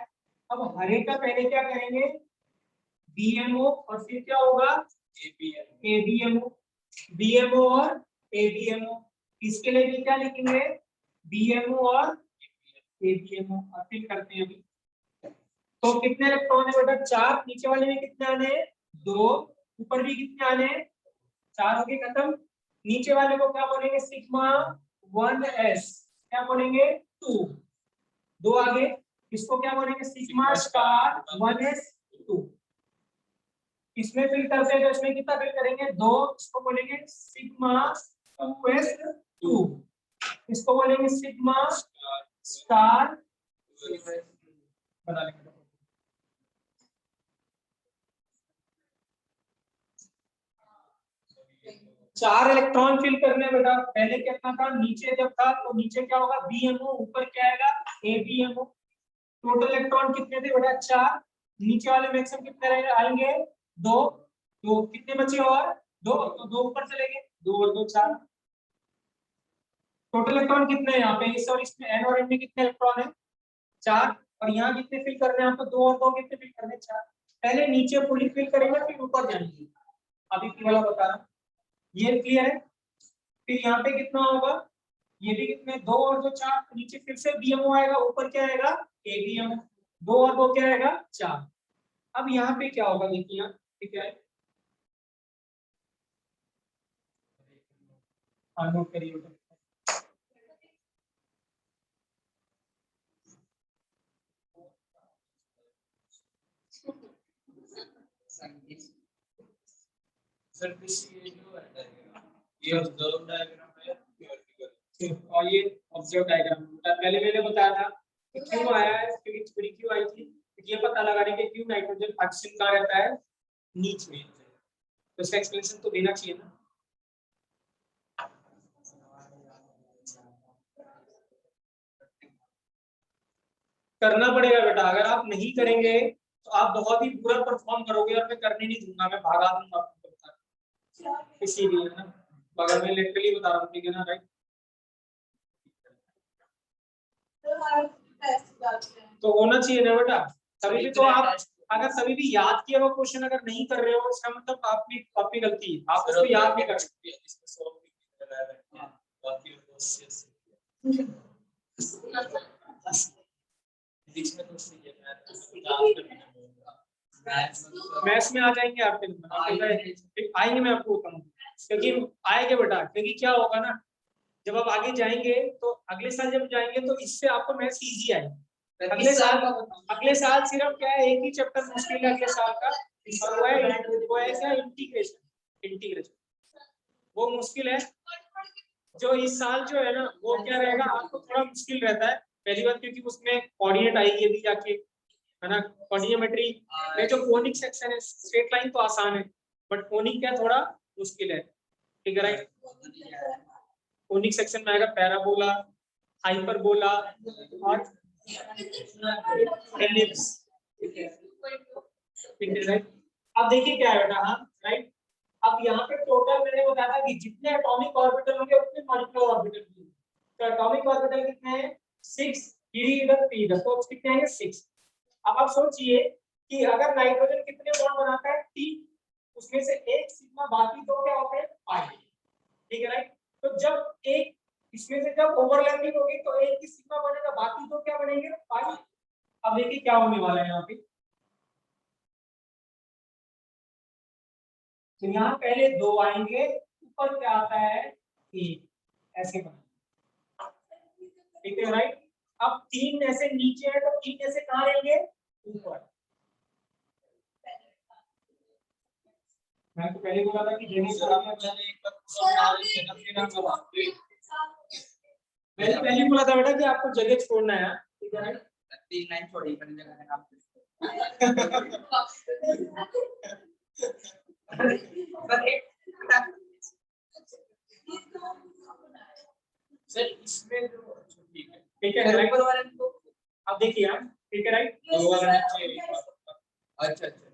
अब हर एक का पहले क्या करेंगे? BMO, और फिर क्या होगा? ABMO। BMO और ABMO। इसके लिए भी क्या लिखेंगे? BMO और ABMO। और फिर करते हैं अभी। तो कितने इलेक्ट्रॉन है बेटा? 4। नीचे वाले में कितने आने हैं? 2। ऊपर भी कितने आने हैं? 4 हो गए, खत्म। नीचे वाले को क्या बोलेंगे? Sigma 1s। क्या बोलेंगे? 2। 2 आगे, इसको क्या बोलेंगे? Sigma star 1s2। इसमें फिल करते हैं तो इसमें कितना फिल करेंगे? 2। इसको बोलेंगे सिग्मा 2s2। इसको बोलेंगे सिग्मा स्टार बना लेंगे। 4 इलेक्ट्रॉन फिल करने बेटा। पहले कितना था? नीचे जब था तो नीचे क्या होगा? BMO। ऊपर क्या आएगा? ABMO। टोटल इलेक्ट्रॉन कितने थे बेटा? 4। नीचे वाले मैक्सिमम कितने रहेंगे? आएंगे 2। तो कितने बचे? और 2, तो 2 ऊपर चले गए। 2 और 2 4। टोटल इलेक्ट्रॉन कितने हैं यहाँ पे? इस और इसमें N और M में कितने इलेक्ट्रॉन है? 4। और यहाँ कितने फिल करने हैं आपको? 2 और 2 कितने फिल करने? 4। पहले नीचे फुली फिल करेंगे, फिर ऊपर जाएंगे। अभी की वाला बता रहा हूँ, ये क्लियर है? फिर यहाँ पे कितना होगा? ये भी कितने? 2 और 2 4। नीचे फिर से BMO आएगा, ऊपर क्या आएगा? ABMO। 2 और 2 क्या आएगा? 4। अब यहाँ पे क्या होगा? देखिए यहाँ ठीक है, नोट करिए बेटा। सर ये ऑब्जर्व डायग्राम है, और ये ऑब्जर्व डायग्राम पहले मैंने बताया था कि क्यों आया है, क्यों आई थी। ये पता लगाने के क्यों नाइट्रोजन ऑक्सीजन कहाँ रहता है? नीचे। तो इसका एक्सप्लेनेशन तो देना चाहिए ना। करना पड़ेगा बेटा, अगर आप नहीं करेंगे तो आप बहुत ही बुरा परफॉर्म करोगे और मैं करने नहीं दूंगा, मैं भगा दूंगा। किसी भी, है ना, मगर मैं लिटरली बता रहा हूँ, ठीक है ना, राइट। तो होना चाहिए ना बेटा, कभी भी तो आप अगर कभी भी याद किया हुआ क्वेश्चन अगर नहीं कर रहे हो, इसका मतलब आपकी गलती है, आप उसको याद नहीं कर सकते। मैथ्स में आ जाएंगे आपके नंबर, आएंगे, मैं आपको बताऊंगा, क्योंकि आएंगे बेटा, क्योंकि क्या होगा ना, जब आप आगे जाएंगे तो अगले साल जब जाएंगे तो इससे आपको मैथ्स इजी आएगा। अगले साल सिर्फ क्या है, एक ही चैप्टर मुश्किल है अगले साल का, वो है क्या, इंटीग्रेशन वो मुश्किल है। जो इस साल जो है ना वो क्या रहेगा, आपको थोड़ा मुश्किल रहता है, पहली बात क्योंकि उसमें कोऑर्डिनेट आएगी अभी जाके, है ना, कोऑर्डिनेमेट्री में जो कोनिक सेक्शन है, स्ट्रेट लाइन तो आसान है, बट कोनिक क्या थोड़ा मुश्किल है, ठीक है, राइट। कोनिक सेक्शन में आएगा पैराबोला, हाइपरबोला और एलिप्स, ठीक है, राइट। अब देखिए क्या है बेटा, हाँ, राइट। अब यहाँ पे टोटल मैंने बताया था कि जितने एटॉमिक ऑर्बिटल होंगे उतने मॉलिक्यूलर ऑर्बिटल होंगे, तो एटॉमिक ऑर्बिटल कितने हैं, 6, इधर p इधर, तो कितने हैं, 6। अब आप सोचिए कि अगर नाइट्रोजन कितने बॉन्ड बनाता है, t, उसमें से एक सिग्मा, बाकी दो क्या होते हैं, पाई, ठीक है, राइट। तो जब एक इसमें से जब ओवरलैपिंग होगी तो एक ही सिग्मा बनेगा, बाकी दो क्या बनेंगे, पाई। अब देखिए क्या होने वाला है यहाँ पे, तो यहाँ पहले 2 आएंगे, ऊपर क्या आता है, 1, ऐसे बना, ठीक है, राइट। अब 3 ऐसे नीचे है तो 3 ऐसे कहाँ रहेंगे, ऊपर। मैं तो पहले बोला था कि मैंने पहले बोला था बेटा कि आपको जगह छोड़ना है, ठीक है, राइट। 3 लाइन छोड़ी मैंने जगह है आप सर इसमें जो ठीक है, राइट। अब देखिए आप, ठीक है, राइट। अच्छा अच्छा,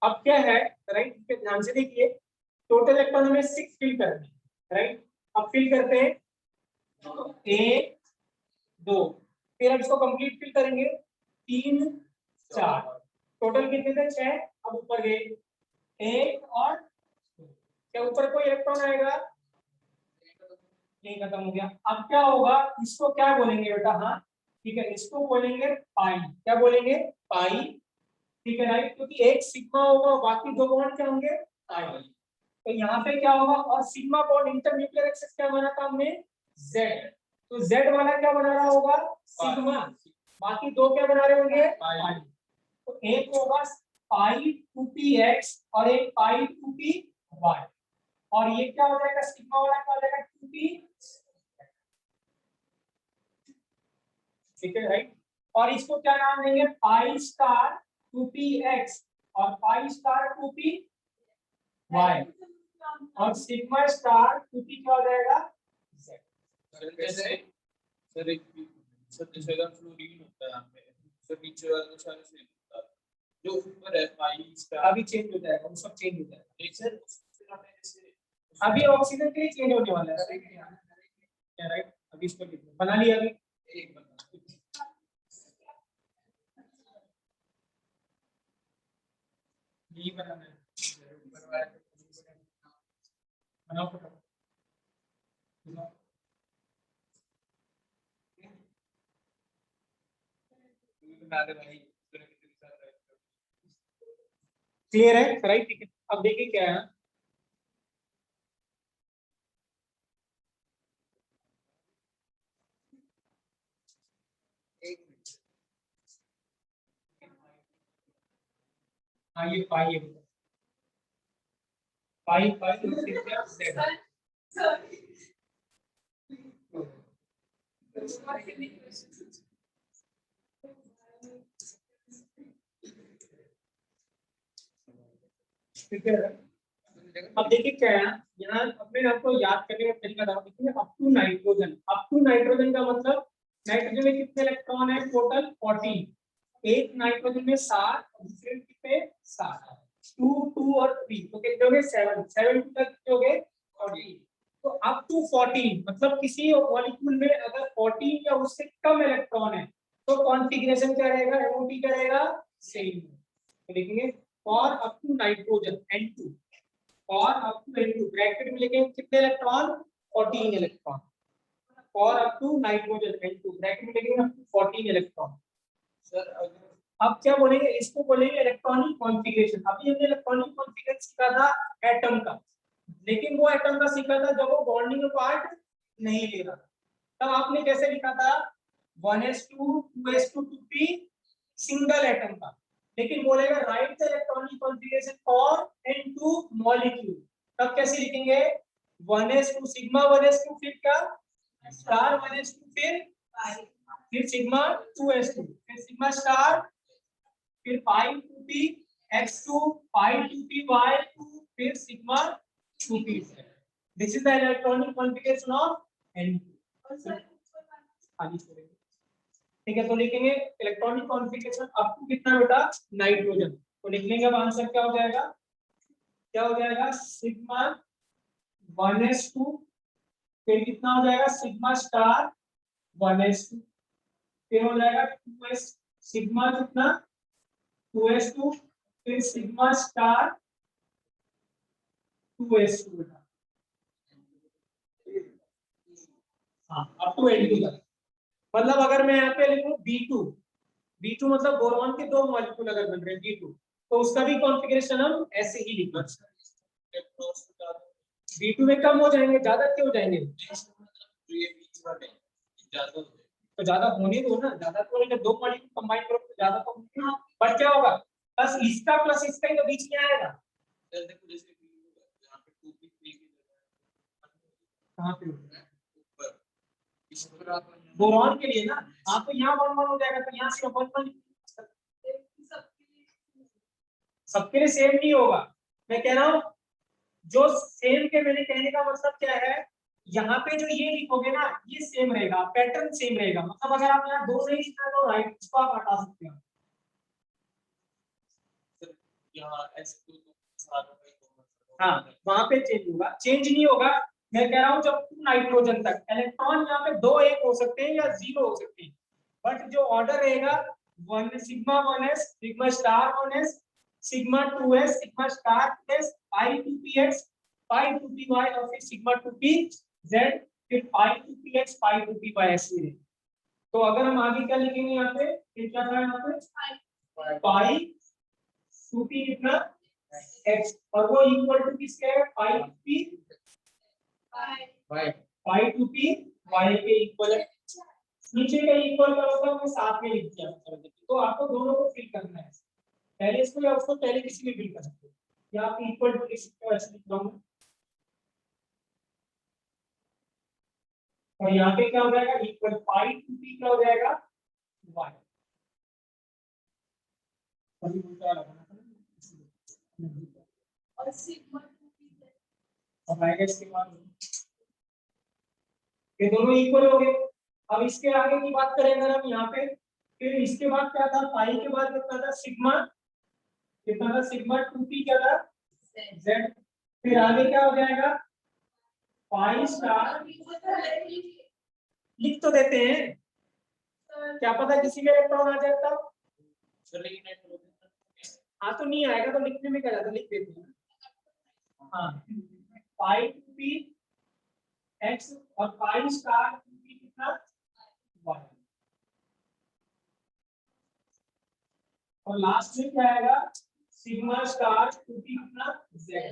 अब क्या है, राइट, ध्यान से देखिए, टोटल इलेक्ट्रॉन हमें 6 फिल करने हैं, राइट। अब फिल करते हैं 1 2, फिर अब इसको कंप्लीट फिल करेंगे 3 4, टोटल कितने थे, 6। अब ऊपर गए 1 और 2, क्या ऊपर कोई इलेक्ट्रॉन आएगा, नहीं, खत्म हो गया। अब क्या होगा, इसको क्या बोलेंगे बेटा, हाँ, ठीक है, इसको बोलेंगे पाई, क्या बोलेंगे, पाई, ठीक है, राइट, क्योंकि एक सिग्मा होगा बाकी दो बॉन्ड क्या होंगे, पाई। तो यहाँ पे क्या होगा, और सिग्मा बॉन्ड इंटरन्यूक्लियर एक्सिस क्या बना था हमने, जेड, तो जेड वाला क्या बना रहा होगा, सिग्मा, बाकी दो क्या बना रहे होंगे, पाई। तो एक होगा पाई 2px और एक पाई 2py, और ये क्या हो जाएगा, सिग्मा वाला क्या हो जाएगा, 2p, ठीक है, राइट। और इसको क्या नाम देंगे, पाई स्टार 2px और पाई स्टार 2py, और सिग्मा स्टार 2p क्या हो जाएगा, z। सर एक सर जैसे अगर फ्लोरीन होता है हमें, सर नीचे वाला सारे से होता है, जो ऊपर है पाई स्टार अभी चेंज हो जाएगा, वो सब चेंज हो जाएगा, नहीं सर, फिर हमें जैसे अभी ऑक्सीजन के लिए चेंज होने वाला है, क्या, राइट। अभी इसको बना लिया, अभी एक बंदा नहीं बनाना है, बनाओ फटाफट, क्लियर है, राइट, ठीक है। अब देखिए क्या है, हाँ, ये पाई है, पाई पाई तो फिर क्या, जेड। ठीक है, अब देखिए क्या है, यहाँ अपने आपको याद करने का तरीका था, देखिए up to nitrogen, up to nitrogen का मतलब नाइट्रोजन में कितने इलेक्ट्रॉन है, टोटल 14, एक नाइट्रोजन में 7, दूसरे कितने 7, 2 2 और 3 तो कितने हो गए 7 7 टू तक कितने हो गए 14 तो अप टू 14 मतलब किसी मॉलिक्यूल में अगर 14 या उससे कम इलेक्ट्रॉन है तो कॉन्फ़िगरेशन क्या रहेगा एमओटी क्या रहेगा सेम तो लिखेंगे for up to nitrogen N2 और अप टू N2 ब्रैकेट में लिखेंगे कितने इलेक्ट्रॉन 14 इलेक्ट्रॉन और up to nitrogen N2 bracket में लिखेंगे अप टू 14 इलेक्ट्रॉन सर अगर अब क्या बोलेंगे इसको बोलेंगे इलेक्ट्रॉनिक कॉन्फ़िगरेशन अभी हमने इलेक्ट्रॉनिक कॉन्फ़िगरेशन सीखा था एटम का लेकिन वो एटम का सीखा था जब वो बॉन्डिंग में पार्ट नहीं ले रहा तब आपने कैसे लिखा था 1s2 2s2 2p single atom का लेकिन बोलेगा right the electronic configuration for N2 molecule तब कैसे लिखेंगे 1s2 सिग्मा 1s2 फिर क्या स्टार 1s2 फिर सिग्मा 2s2 फिर सिग्मा स्टार फिर पाई 2p x2 पाई 2p y2 फिर sigma 2p this is the electronic configuration of N2 खाली छोड़ेंगे ठीक है तो लिखेंगे इलेक्ट्रॉनिक कॉन्फ़िगरेशन अप टू कितना बेटा नाइट्रोजन तो लिख लेंगे अब आंसर क्या हो जाएगा सिग्मा 1s2 फिर कितना हो जाएगा सिग्मा स्टार 1s2 फिर हो जाएगा 2s सिग्मा कितना 2s2 फिर सिग्मा स्टार 2s2 बेटा हाँ अप टू N2 तक मतलब अगर मैं यहाँ पे लिखूं B2 मतलब बोरॉन के दो मॉलिक्यूल अगर बन रहे हैं B2 तो उसका भी कॉन्फ़िगरेशन हम ऐसे ही लिख सकते हैं B2 में कम हो जाएंगे ज्यादा क्यों हो जाएंगे तो ज्यादा होने दो ना ज्यादा तो जब दो मॉलिक्यूल कंबाइन करो तो ज्यादा तो होंगे पर क्या होगा प्लस इसका ही तो बीच में आएगा कहाँ पे बोरॉन के लिए ना हाँ तो यहाँ 1 1 हो जाएगा तो यहाँ से 1 1 सबके लिए सेम नहीं होगा मैं कह रहा हूँ जो सेम के मेरे कहने का मतलब क्या है यहाँ पे जो ये लिखोगे ना ये सेम रहेगा पैटर्न सेम रहेगा मतलब अगर आप यहाँ 2 नहीं लिखना तो राइट इसको आप हटा सकते हो हाँ वहां पे चेंज होगा चेंज नहीं होगा मैं कह रहा हूँ जब 2 नाइट्रोजन तक इलेक्ट्रॉन यहाँ पे 2 1 हो सकते हैं या 0 हो सकते हैं बट जो ऑर्डर रहेगा 1 sigma 1s sigma star 1s sigma 2s sigma star 2s पाई 2px पाई 2py और फिर सिग्मा 2pz फिर पाई 2px पाई 2py ऐसे ही तो अगर हम आगे क्या लिखेंगे यहाँ पे फिर क्या था यहाँ पे पाई 2p कितना x और वो इक्वल टू किसके है पाई 2p पाई 2p y के इक्वल है नीचे का इक्वल का होता है मैं साथ में लिख दिया तो आपको दोनों को फिल करना है पहले इसको या उसको पहले किसी में फिल कर सकते हो या आप इक्वल टू लिख सकते हो ऐसे लिख रहा हूं और यहाँ पे क्या हो जाएगा इक्वल पाई 2p क्या हो जाएगा y अभी उल्टा लगाना और सिग्मा 2p और आएगा इसके बाद ये दोनों इक्वल हो गए अब इसके आगे की बात करेंगे हम यहाँ पे फिर इसके बाद क्या था पाई के बाद कितना था सिग्मा कितना था सिग्मा 2p क्या था z फिर आगे क्या हो जाएगा पाई स्टार लिख तो देते हैं क्या पता किसी का इलेक्ट्रॉन आ जाए तब हाँ तो नहीं आएगा तो लिखने में क्या जाता लिख देते हैं हाँ पाई 2p x और पाई स्टार 2p कितना y और लास्ट में क्या आएगा सिग्मा स्टार 2p कितना z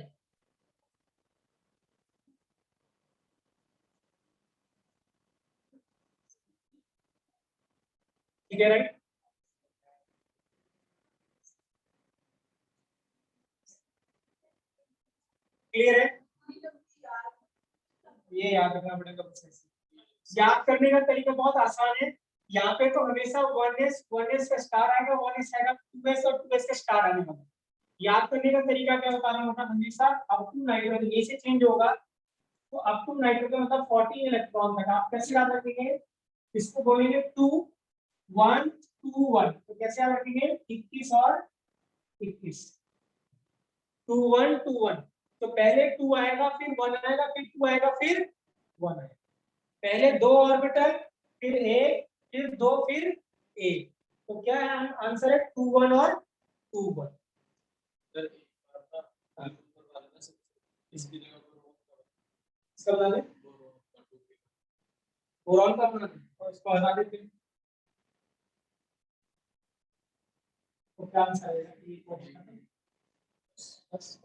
ठीक है राइट क्लियर है ये याद रखना पड़ेगा याद करने का तरीका बहुत आसान है यहाँ पे तो हमेशा 1s का स्टार आएगा 1s आएगा 2s और 2s का स्टार आने वाला याद करने का तरीका क्या बताना होगा हमेशा अप टू नाइट्रोजन ये से चेंज होगा तो अप टू नाइट्रोजन मतलब 14 इलेक्ट्रॉन तक आप कैसे याद रखेंगे इसको बोलेंगे 2 1 2 1 तो कैसे याद रखेंगे 21 और 21 2 1 2 1, तो पहले 2 आएगा, फिर 1 आएगा, फिर 2 आएगा, फिर 1 आएगा। पहले 2 ऑर्बिटल, फिर 1, फिर 2, फिर 1। तो क्या है आंसर है 2 1 और 2 1। सर एक बार ना ऊपर वाला ना इसकी जगह पर इसका बता दें, बोरॉन का बना दें और इसको हटा देते हैं, तो क्या आंसर आएगा? ये बस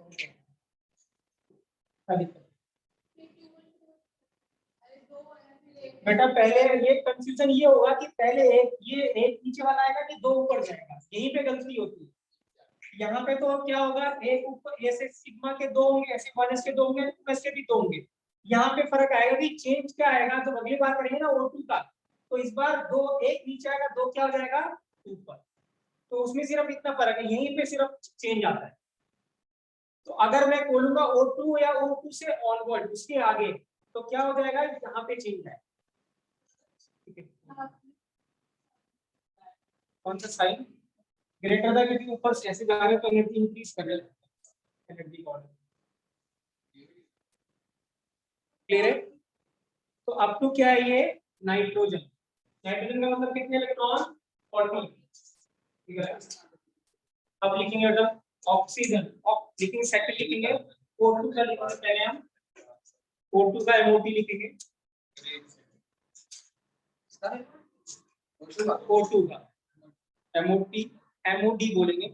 बेटा पहले ये कंफ्यूजन ये होगा कि पहले एक नीचे वाला आएगा कि 2 ऊपर जाएगा, यहीं पे गलती होती है। यहाँ पे तो क्या होगा, एक ऊपर ऐसे सिग्मा के 2 होंगे, ऐसे 1s के 2 होंगे, 2s के भी 2 होंगे। यहाँ पे फर्क आएगा कि चेंज क्या आएगा, जब अगली बार पढ़ेंगे ना O2 का, तो इस बार 2 एक नीचे आएगा, 2 क्या हो जाएगा ऊपर। तो उसमें सिर्फ इतना फर्क है, यहीं पे सिर्फ चेंज आता है। तो अगर मैं बोलूंगा O2 या O2 से ऑनवर्ड, उसके आगे, तो क्या हो जाएगा, यहाँ पे चेंज है। ठीक है, कौन सा साइन ग्रेटर था, क्योंकि ऊपर से ऐसे जा रहे तो एनर्जी इंक्रीज कर रहे हैं, एनर्जी ऑर्डर क्लियर है। तो अप टू क्या है ये नाइट्रोजन, नाइट्रोजन का मतलब कितने इलेक्ट्रॉन 40, ठीक है। अब लिखेंगे मतलब ऑक्सीजन, लिखेंगे सेकंड लिखेंगे O2 का, लिखेंगे पहले हम O2 का MOT लिखेंगे, O2 का MOD बोलेंगे।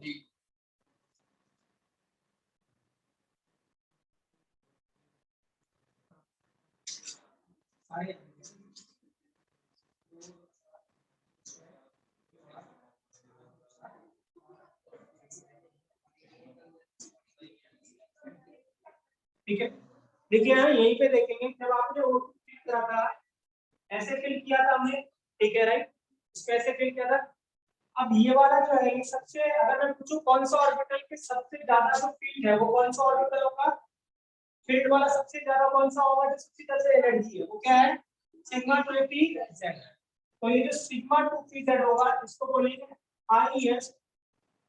ठीक है, देखिए यहाँ यहीं पे देखेंगे, जब आपने O2 फिल करा था, ऐसे फिल किया था हमने, ठीक है राइट, इसको ऐसे फिल किया था। अब ये वाला जो है, ये सबसे, अगर मैं पूछूं कौन सा ऑर्बिटल के सबसे ज्यादा जो फील्ड है, वो कौन सा ऑर्बिटल होगा, फील्ड वाला सबसे ज्यादा कौन सा होगा, जो सबसे ज्यादा एनर्जी है, वो क्या है सिग्मा 2p z। तो ये जो सिग्मा 2p z होगा, इसको बोलेंगे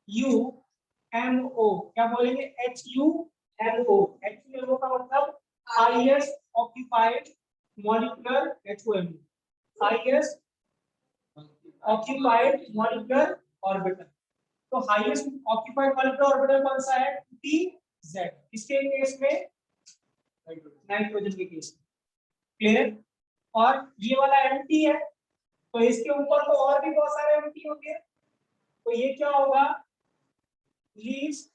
HUMO, क्या बोलेंगे HUMO। HUMO का मतलब highest occupied molecular HOMO, highest occupied molecular orbital. तो हाईएस्ट ऑक्यूपाइड मॉलिक्यूलर ऑर्बिटल कौन सा है, pz, इसके केस में नाइट्रोजन के केस में, क्लियर। और ये वाला एम्प्टी है, तो इसके ऊपर तो और भी बहुत सारे एम्प्टी होंगे, तो ये क्या होगा, least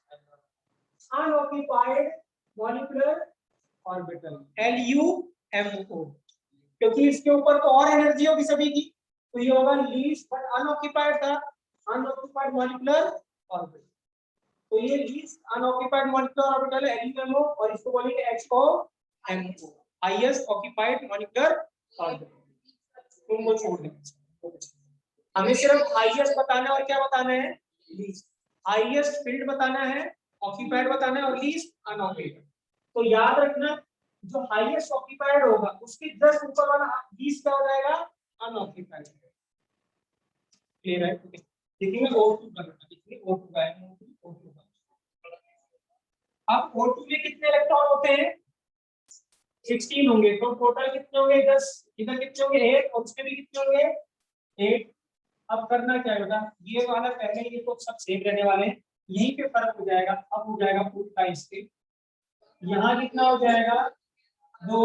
unoccupied molecular orbital LUMO, क्योंकि इसके ऊपर तो और एनर्जी होगी सभी की, तो ये होगा लीस्ट, बट अनऑक्यूपाइड था, अनऑक्यूपाइड मॉलिक्यूलर ऑर्बिटल। तो ये लीस्ट अनऑक्यूपाइड मॉलिक्यूलर ऑर्बिटल है LUMO, और इसको बोलेंगे HOMO, highest occupied molecular orbital. तुम वो छोड़ देंगे, हमें सिर्फ हाईएस्ट बताना है, और क्या बताना है, लीस्ट। हाईएस्ट फील्ड बताना है, ऑक्यूपाइड बताना है, और लीस्ट अनऑक्यूपाइड। तो याद रखना, जो हाईएस्ट ऑक्यूपाइड होगा उसके जस्ट ऊपर वाला लीस्ट क्या हो जाएगा, अनऑक्यूपाइड। क्लियर है, देखिए O2 का, देखिए O2 का है, O2 का। अब O2 में कितने इलेक्ट्रॉन होते हैं, 16 होंगे, तो टोटल कितने होंगे, 10, इधर कितने होंगे 8, और उसमें भी कितने होंगे 8। अब करना क्या है बेटा, ये वाला पहले, ये तो सब सेम रहने वाले हैं, यहीं पे फर्क हो जाएगा। अब हो जाएगा उल्टा, इसके यहाँ कितना हो जाएगा 2,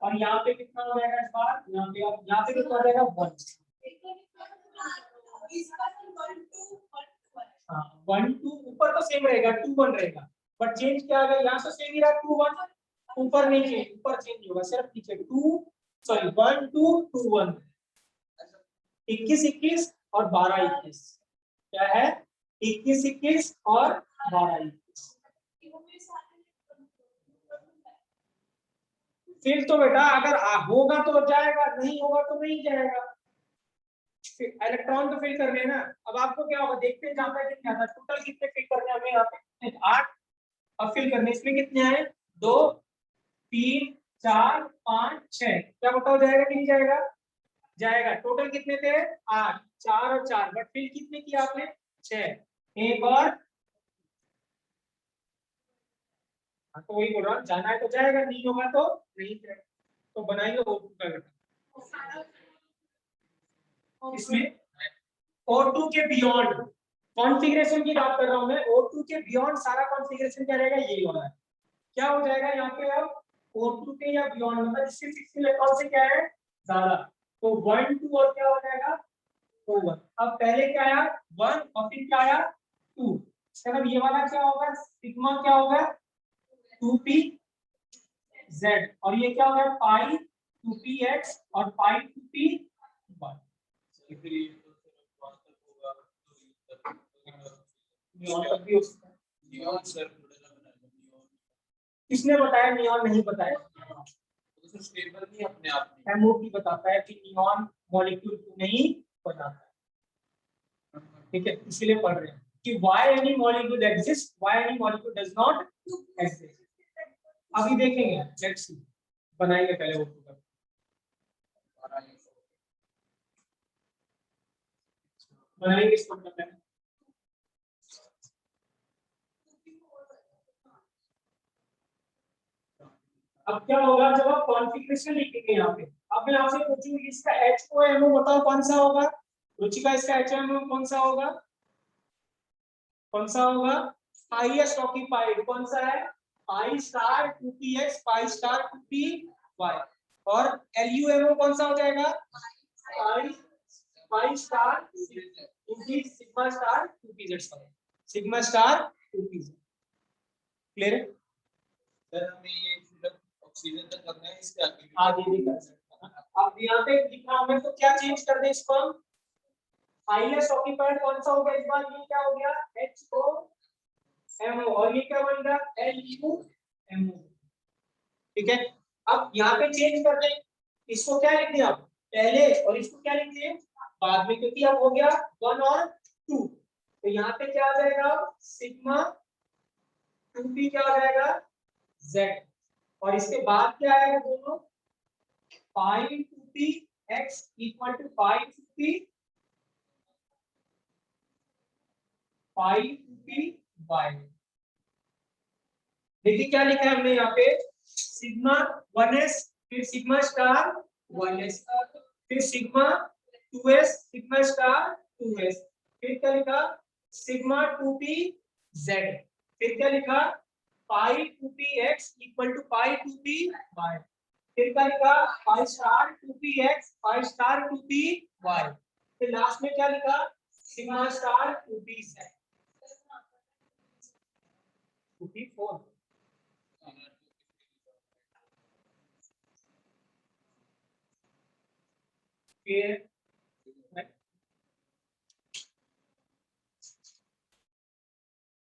और यहाँ पे कितना हो जाएगा इस बार, यहाँ पे कितना हो जाएगा 1। हाँ 1 2 ऊपर तो सेम रहेगा, 2 1 रहेगा, बट चेंज क्या आ गया, यहाँ से सेम ही रहा 2 1, ऊपर नहीं चेंज, ऊपर चेंज होगा सिर्फ नीचे 1 2 2 1, 21 21 और 12 21, क्या है 21 21 और 12 21। फिर तो बेटा अगर होगा तो जाएगा, नहीं होगा तो नहीं जाएगा, इलेक्ट्रॉन तो फिल करने हैं ना। अब आपको क्या होगा, देखते हैं जाता है कितने आता है, टोटल कितने फिल करने हमें यहाँ पे 8। अब फिल करने इसमें कितने आए, 2 3 4 5 6, क्या बताओ जाएगा कि नहीं जाएगा, जाएगा। टोटल कितने थे 8, 4 और 4, बट फिल कितने किया आपने 6, एक और हाँ तो वही बोल रहा हूँ, जाना है तो जाएगा, नहीं होगा तो नहीं जाएगा। तो बनाएंगे O2 का बेटा इसमें O2 के बियॉन्ड कॉन्फ़िगरेशन की बात कर रहा हूं मैं। O2 के बियॉन्ड सारा कॉन्फ़िगरेशन क्या रहेगा, ये वाला है। क्या हो जाएगा यहाँ पे अब O2 के या बियॉन्ड मतलब इससे 16 इलेक्ट्रॉन से क्या है ज्यादा, तो 1 2 और क्या हो जाएगा 1। अब पहले क्या आया 1 और फिर क्या आया 2, मतलब ये वाला क्या होगा सिग्मा क्या होगा 2p(z) और ये क्या होगा पाई 2px और पाई 2p(y). फिर ये तो सिर्फ वास्तव होगा नियॉन तक भी हो सकता है। नियॉन सर थोड़ा सा बनाएगा नियॉन किसने बताया नियॉन नहीं बताया, तो सर स्टेबल नहीं अपने आप में एमओपी बताता है कि नियॉन मॉलिक्यूल को नहीं बनाता है, ठीक है, इसीलिए पढ़ रहे हैं कि why any molecule exists, why any molecule does not exist। अभी देखेंगे, लेट्स सी, बनाएंगे पहले O2 का। बनाएंगे इसको पहले। अब क्या होगा जब आप कॉन्फ़िगरेशन लिखेंगे यहाँ पे, अब मैं आपसे पूछूंगी इसका HOMO बताओ कौन सा होगा, रुचिका इसका HOMO कौन सा होगा, कौन सा होगा हाईएस्ट ऑक्यूपाइड कौन सा है pi star 2px pi star 2py, और LUMO कौन सा हो जाएगा पाई स्टार इनकी sigma star 2pz, sigma star 2pz। Clear है सर हमें ये सिर्फ ऑक्सीजन तक करना है इसके आगे भी कर सकते हैं। अब यहाँ पे लिखना होगा तो क्या चेंज कर दे इसको, हाईएस्ट ऑक्यूपाइड कौन सा हो गया इस बार, ये क्या हो गया HOMO और ये क्या बन गया LUMO, ठीक है। अब यहाँ पे चेंज कर दें, इसको क्या लिख दिया पहले और इसको क्या लिख दिए बाद में, क्योंकि अब हो गया 1 और 2, तो यहाँ पे क्या आ जाएगा सिग्मा 2p क्या आ जाएगा z, और इसके बाद क्या आएगा दोनों pi 2p x equal to pi 2p y। देखिए क्या लिखा है हमने यहाँ पे सिग्मा 1s फिर सिग्मा स्टार 1s फिर sigma 2s sigma star 2s फिर क्या लिखा सिग्मा 2pz फिर क्या लिखा पाई 2px equal to pi 2py फिर क्या लिखा pi star 2px pi star 2py फिर लास्ट में क्या लिखा सिग्मा स्टार 2pz 2p4।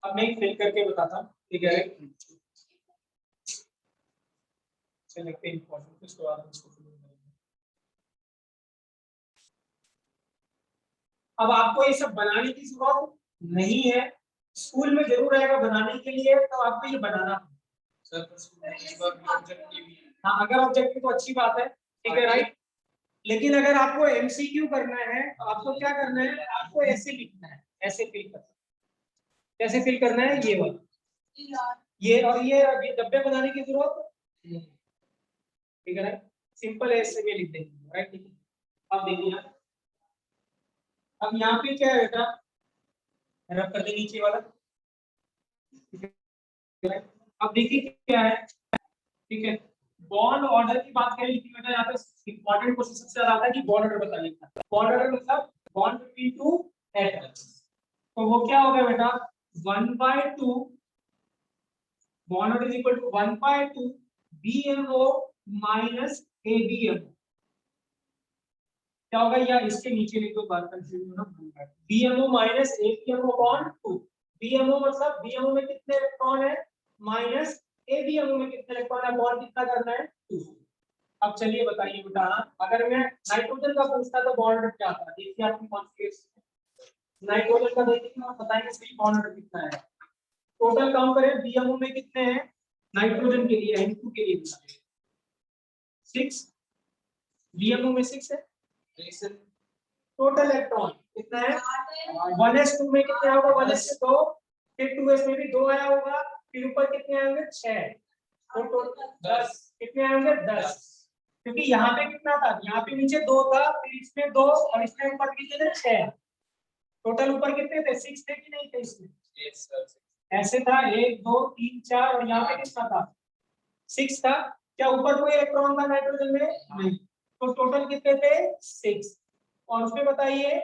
अब मैं फिल करके बताता हूँ, ठीक है चलिए इंपॉर्टेंट इसके बाद हम इसको फिल करेंगे। अब आपको ये सब बनाने की जरूरत नहीं है, स्कूल में जरूर आएगा बनाने के लिए, तो आपको ये बनाना है सर इस बार भी ऑब्जेक्टिव ही है हाँ, अगर ऑब्जेक्टिव तो अच्छी बात है, ठीक है राइट, लेकिन अगर आपको एमसीक्यू करना है तो आपको क्या करना है आपको ऐसे लिखना है, ऐसे फिल करना है, कैसे फिल करना है ये वाला ये और ये डब्बे बनाने की जरूरत नहीं, ठीक है ना, सिंपल ऐसे में लिख देंगे राइट। अब देखिए अब यहाँ पे क्या है बेटा रब कर दे नीचे वाला, अब देखिए क्या है, ठीक है बॉन्ड ऑर्डर की बात करें लेकिन बेटा यहाँ पे इंपॉर्टेंट क्वेश्चन सबसे ज्यादा आता है कि बॉन्ड ऑर्डर बताइए, बॉन्ड ऑर्डर मतलब बॉन्ड बिटवीन टू एटम्स, तो वो क्या होगा बेटा 1/2 bond order is equal to 1/2 BMO minus ABMO, क्या होगा यार इसके नीचे लिखो बात कंफ्यूजन ना भूल गए, BMO minus ABMO bond 2, BMO मतलब BMO में कितने इलेक्ट्रॉन है माइनस ABMO में कितने इलेक्ट्रॉन है, बॉन्ड कितना करना है 2। अब चलिए बताइए बेटा अगर मैं नाइट्रोजन का पूछता तो बॉन्ड ऑर्डर क्या आता, देखिए आपकी कॉन्फ़िगरेशन नाइट्रोजन का देखिए आप बताएंगे सही बॉन्ड ऑर्डर कितना है, टोटल काउंट करें BMO में कितने हैं नाइट्रोजन के लिए N2 के लिए 6, BMO में 6 है, टोटल इलेक्ट्रॉन कितना है 1s2 में कितने होगा 1s2 फिर 2s में भी 2 आया होगा फिर ऊपर कितने कितने आएंगे 6 तो टोटल 10 कितने आएंगे 10 क्योंकि यहाँ पे कितना था यहाँ पे नीचे 2 था फिर इसमें 2 और इसमें ऊपर कितने थे 6 टोटल ऊपर कितने थे 6 थे कि नहीं थे इसमें Yes, sir. ऐसे था 1 2 3 4 और यहाँ पे कितना था 6 था क्या ऊपर कोई इलेक्ट्रॉन था नाइट्रोजन में नहीं तो टोटल कितने थे 6 और उसमें बताइए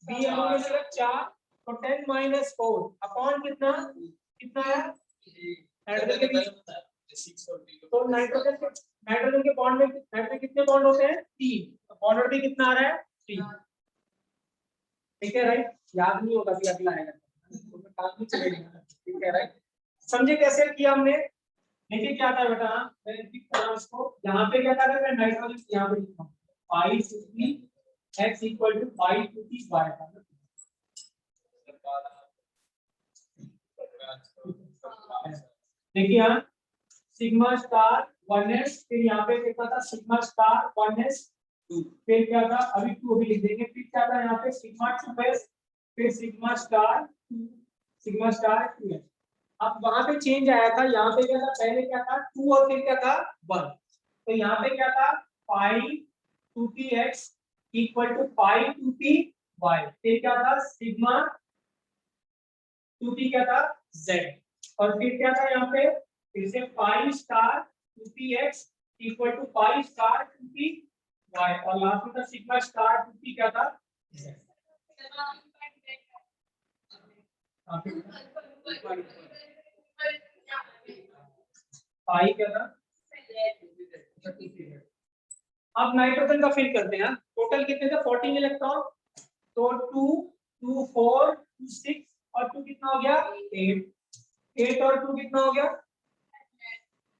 बीएमओ में सिर्फ 4 तो 10 - 4 अपॉन कितना कितना है नाइट्रोजन के बीच तो नाइट्रोजन के बॉन्ड में नाइट्रोजन कितने बॉन्ड होते हैं 3 तो बॉन्ड भी कितना आ रहा है 3 ठीक है राइट याद नहीं होगा कि अगला आएगा तो काम नहीं चलेगा ठीक है राइट समझे कैसे किया हमने देखिए क्या था बेटा मैं लिख रहा हूं इसको यहां पे क्या था मैं नाइट्रोजन यहां पे लिखता हूं पाई 2p x = पाई 2p y था देखिए यहां सिग्मा स्टार 1s फिर यहां पे कितना था सिग्मा स्टार 1s 2 फिर क्या था अभी 2 अभी लिख देंगे फिर क्या था यहां पे सिग्मा 2s फिर सिग्मा स्टार 2s अब वहां पे चेंज आया था यहाँ पे क्या था पहले क्या था 2 और फिर क्या था 1 तो यहाँ पे क्या था पाई 2px = पाई 2py फिर क्या था सिग्मा 2p क्या था z और फिर क्या था यहाँ पे फिर से pi star 2px = pi star 2py और लास्ट में था सिग्मा स्टार 2p क्या था z पाई क्या था अब नाइट्रोजन का फिल करते हैं टोटल कितने थे 14 इलेक्ट्रॉन तो 2 2 4 2 6 और 2 कितना हो गया 8 और 2 कितना हो गया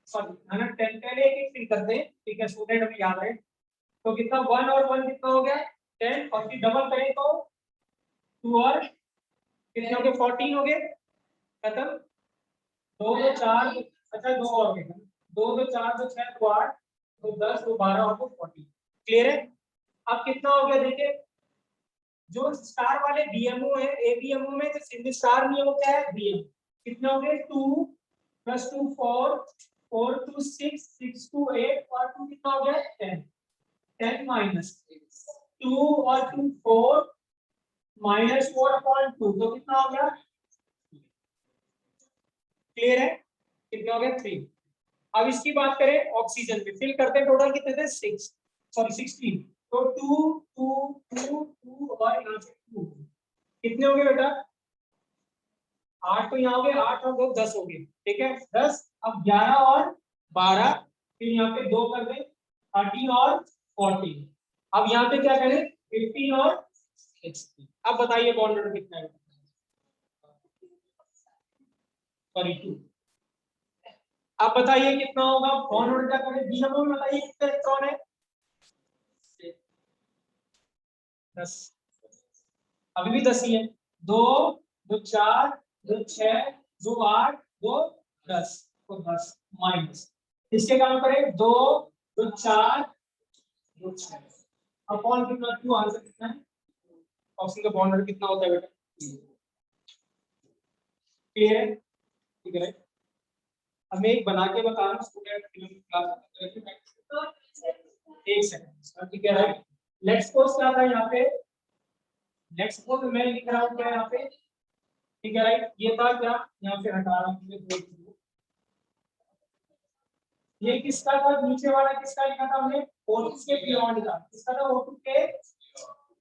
सॉरी है ना 10 पहले एक फिल करते हैं ठीक है स्टूडेंट हमें याद है तो कितना 1 और 1 कितना हो गया 10 और फिर डबल करें तो 2 और कितने हो गए 14 हो गए खत्म 2 2 4 अच्छा 2 और गए 2 2 4 2 6 2 8 तो 10 तो 12 और 40 क्लियर है अब कितना हो गया देखिए जो स्टार वाले बीएमओ है एबीएमओ में जो सिंगल स्टार नहीं है वो क्या है बीएमओ कितने हो गए 2 + 2 4 4 2 6 6 2 8 और 2 कितना हो गया 10 10 - 2 और 2 4 -4/2 तो कितना हो गया क्लियर है कितना हो गया 3 अब इसकी बात करें ऑक्सीजन में फिल करते हैं टोटल कितने थे 6 सॉरी 16 तो 2 2 2 2 और यहाँ से 2 कितने हो गए बेटा 8 तो यहाँ हो गए 8 और 2 10 हो गए ठीक है 10 अब 11 और 12 फिर यहाँ पे 2 कर दें 13 और 14 अब यहाँ पे क्या करें 15 और 16 अब बताइए बॉन्ड नंबर कितना है सॉरी 2 अब बताइए कितना होगा बॉन्ड नंबर क्या करें बीएमओ में बताइए कितने इलेक्ट्रॉन है 10 अभी भी 10 ही है 2 2 4 2 6 2 8 2 10 तो 10 माइनस इसके काम करें 2 2 4 2 6 अपॉन कितना 2 आंसर कितना है ऑक्सीजन का बॉन्ड नंबर कितना होता है बेटा क्लियर है ठीक है अब मैं एक बना के बता रहा हूं स्टूडेंट क्लास एक सेकंड ठीक है राइट लेट्स सपोज क्या था यहाँ पे लेट्स सपोज मैं लिख रहा हूँ क्या यहाँ पे ठीक है राइट ये था क्या यहाँ पे हटा रहा हूँ ये किसका था नीचे वाला किसका लिखा था हमने O2 के बियॉन्ड का किसका था O2 के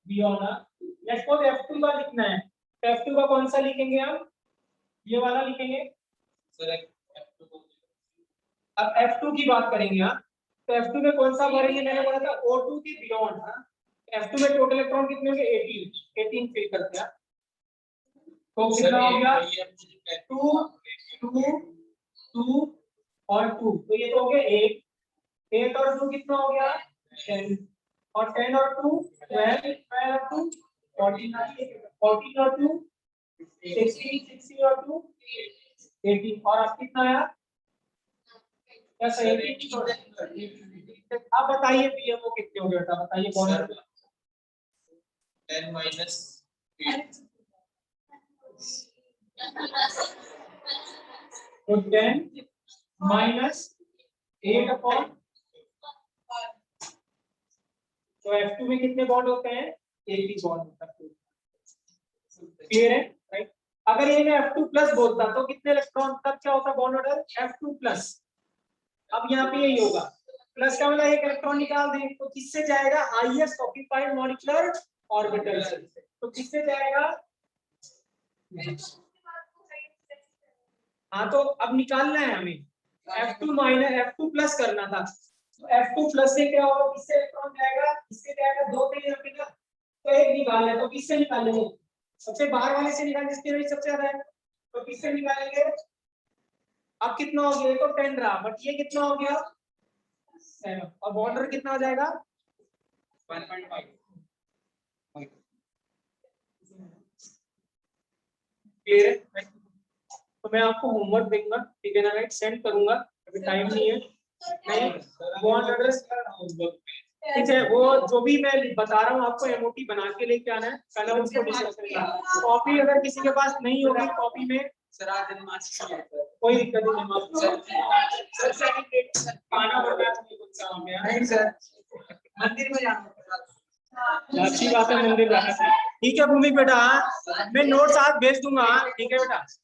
बियॉन्ड लेट्स सपोज F2 का लिखना है तो F2 का कौन सा लिखेंगे हम ये वाला लिखेंगे सर अब F2 की बात करेंगे हम तो F2 में कौन सा भरेंगे मैंने बोला था O2 के बियॉन्ड हां F2 में टोटल इलेक्ट्रॉन कितने होंगे 18 फिल करते हैं तो कितना हो गया 2 2 2 और 2 तो ये तो हो गया 8 और 2 कितना हो गया 10 और 10 और 2 12 12 और 2 14 और 2 16 और 2 18 और अब कितना आया क्या सही अब बताइए बीएमओ कितने हो गए बेटा बताइए कौन 10 - 8 तो 10 माइनस 8 अपॉन, तो F2 में कितने बॉन्ड होते हैं? एक ही बॉन्ड होता है। क्लियर है? राइट। अगर ये मैं F2 प्लस बोलता तो कितने इलेक्ट्रॉन तक क्या होता बॉन्ड ऑर्डर? F2 plus. अब यहाँ पे यही होगा, प्लस का मतलब एक इलेक्ट्रॉन निकाल दें तो किससे जाएगा? हाईएस्ट ऑक्यूपाइड मॉलिक्यूलर ऑर्बिटल से। तो किससे जाएगा? हाँ, तो अब निकालना है हमें, F2 माइनस F2 प्लस करना था। तो F2 प्लस से क्या होगा? किससे इलेक्ट्रॉन जाएगा? किससे जाएगा? दो पे यहाँ पे ना, तो एक निकालना है, तो किससे निकालेंगे? सबसे बाहर वाले से निकाल, जिसके रेट सबसे ज्यादा है, तो किससे निकालेंगे? अब कितना हो गया? ये तो 10 रहा, बट ये कितना हो गया? 7। और बॉर्डर कितना हो जाएगा? 1.5। क्लियर है? तो मैं आपको होमवर्क दूंगा, ठीक है ना? राइट, सेंड करूंगा, अभी टाइम नहीं है। नहीं, बॉन्ड एड्रेस ठीक है, वो जो भी मैं बता रहा हूँ आपको एमओटी बना के लेके आना है, कल हम उसको डिस्कस करेंगे। कॉपी अगर किसी के पास नहीं होगी, कॉपी में सर आज दिन मार्च की है सर। कोई दिक्कत नहीं। सर खाना बना नहीं सर, मंदिर में जाना है। अच्छी बात है, मंदिर जाना। ठीक है भूमि बेटा, मैं नोट्स आज भेज दूंगा, ठीक है बेटा।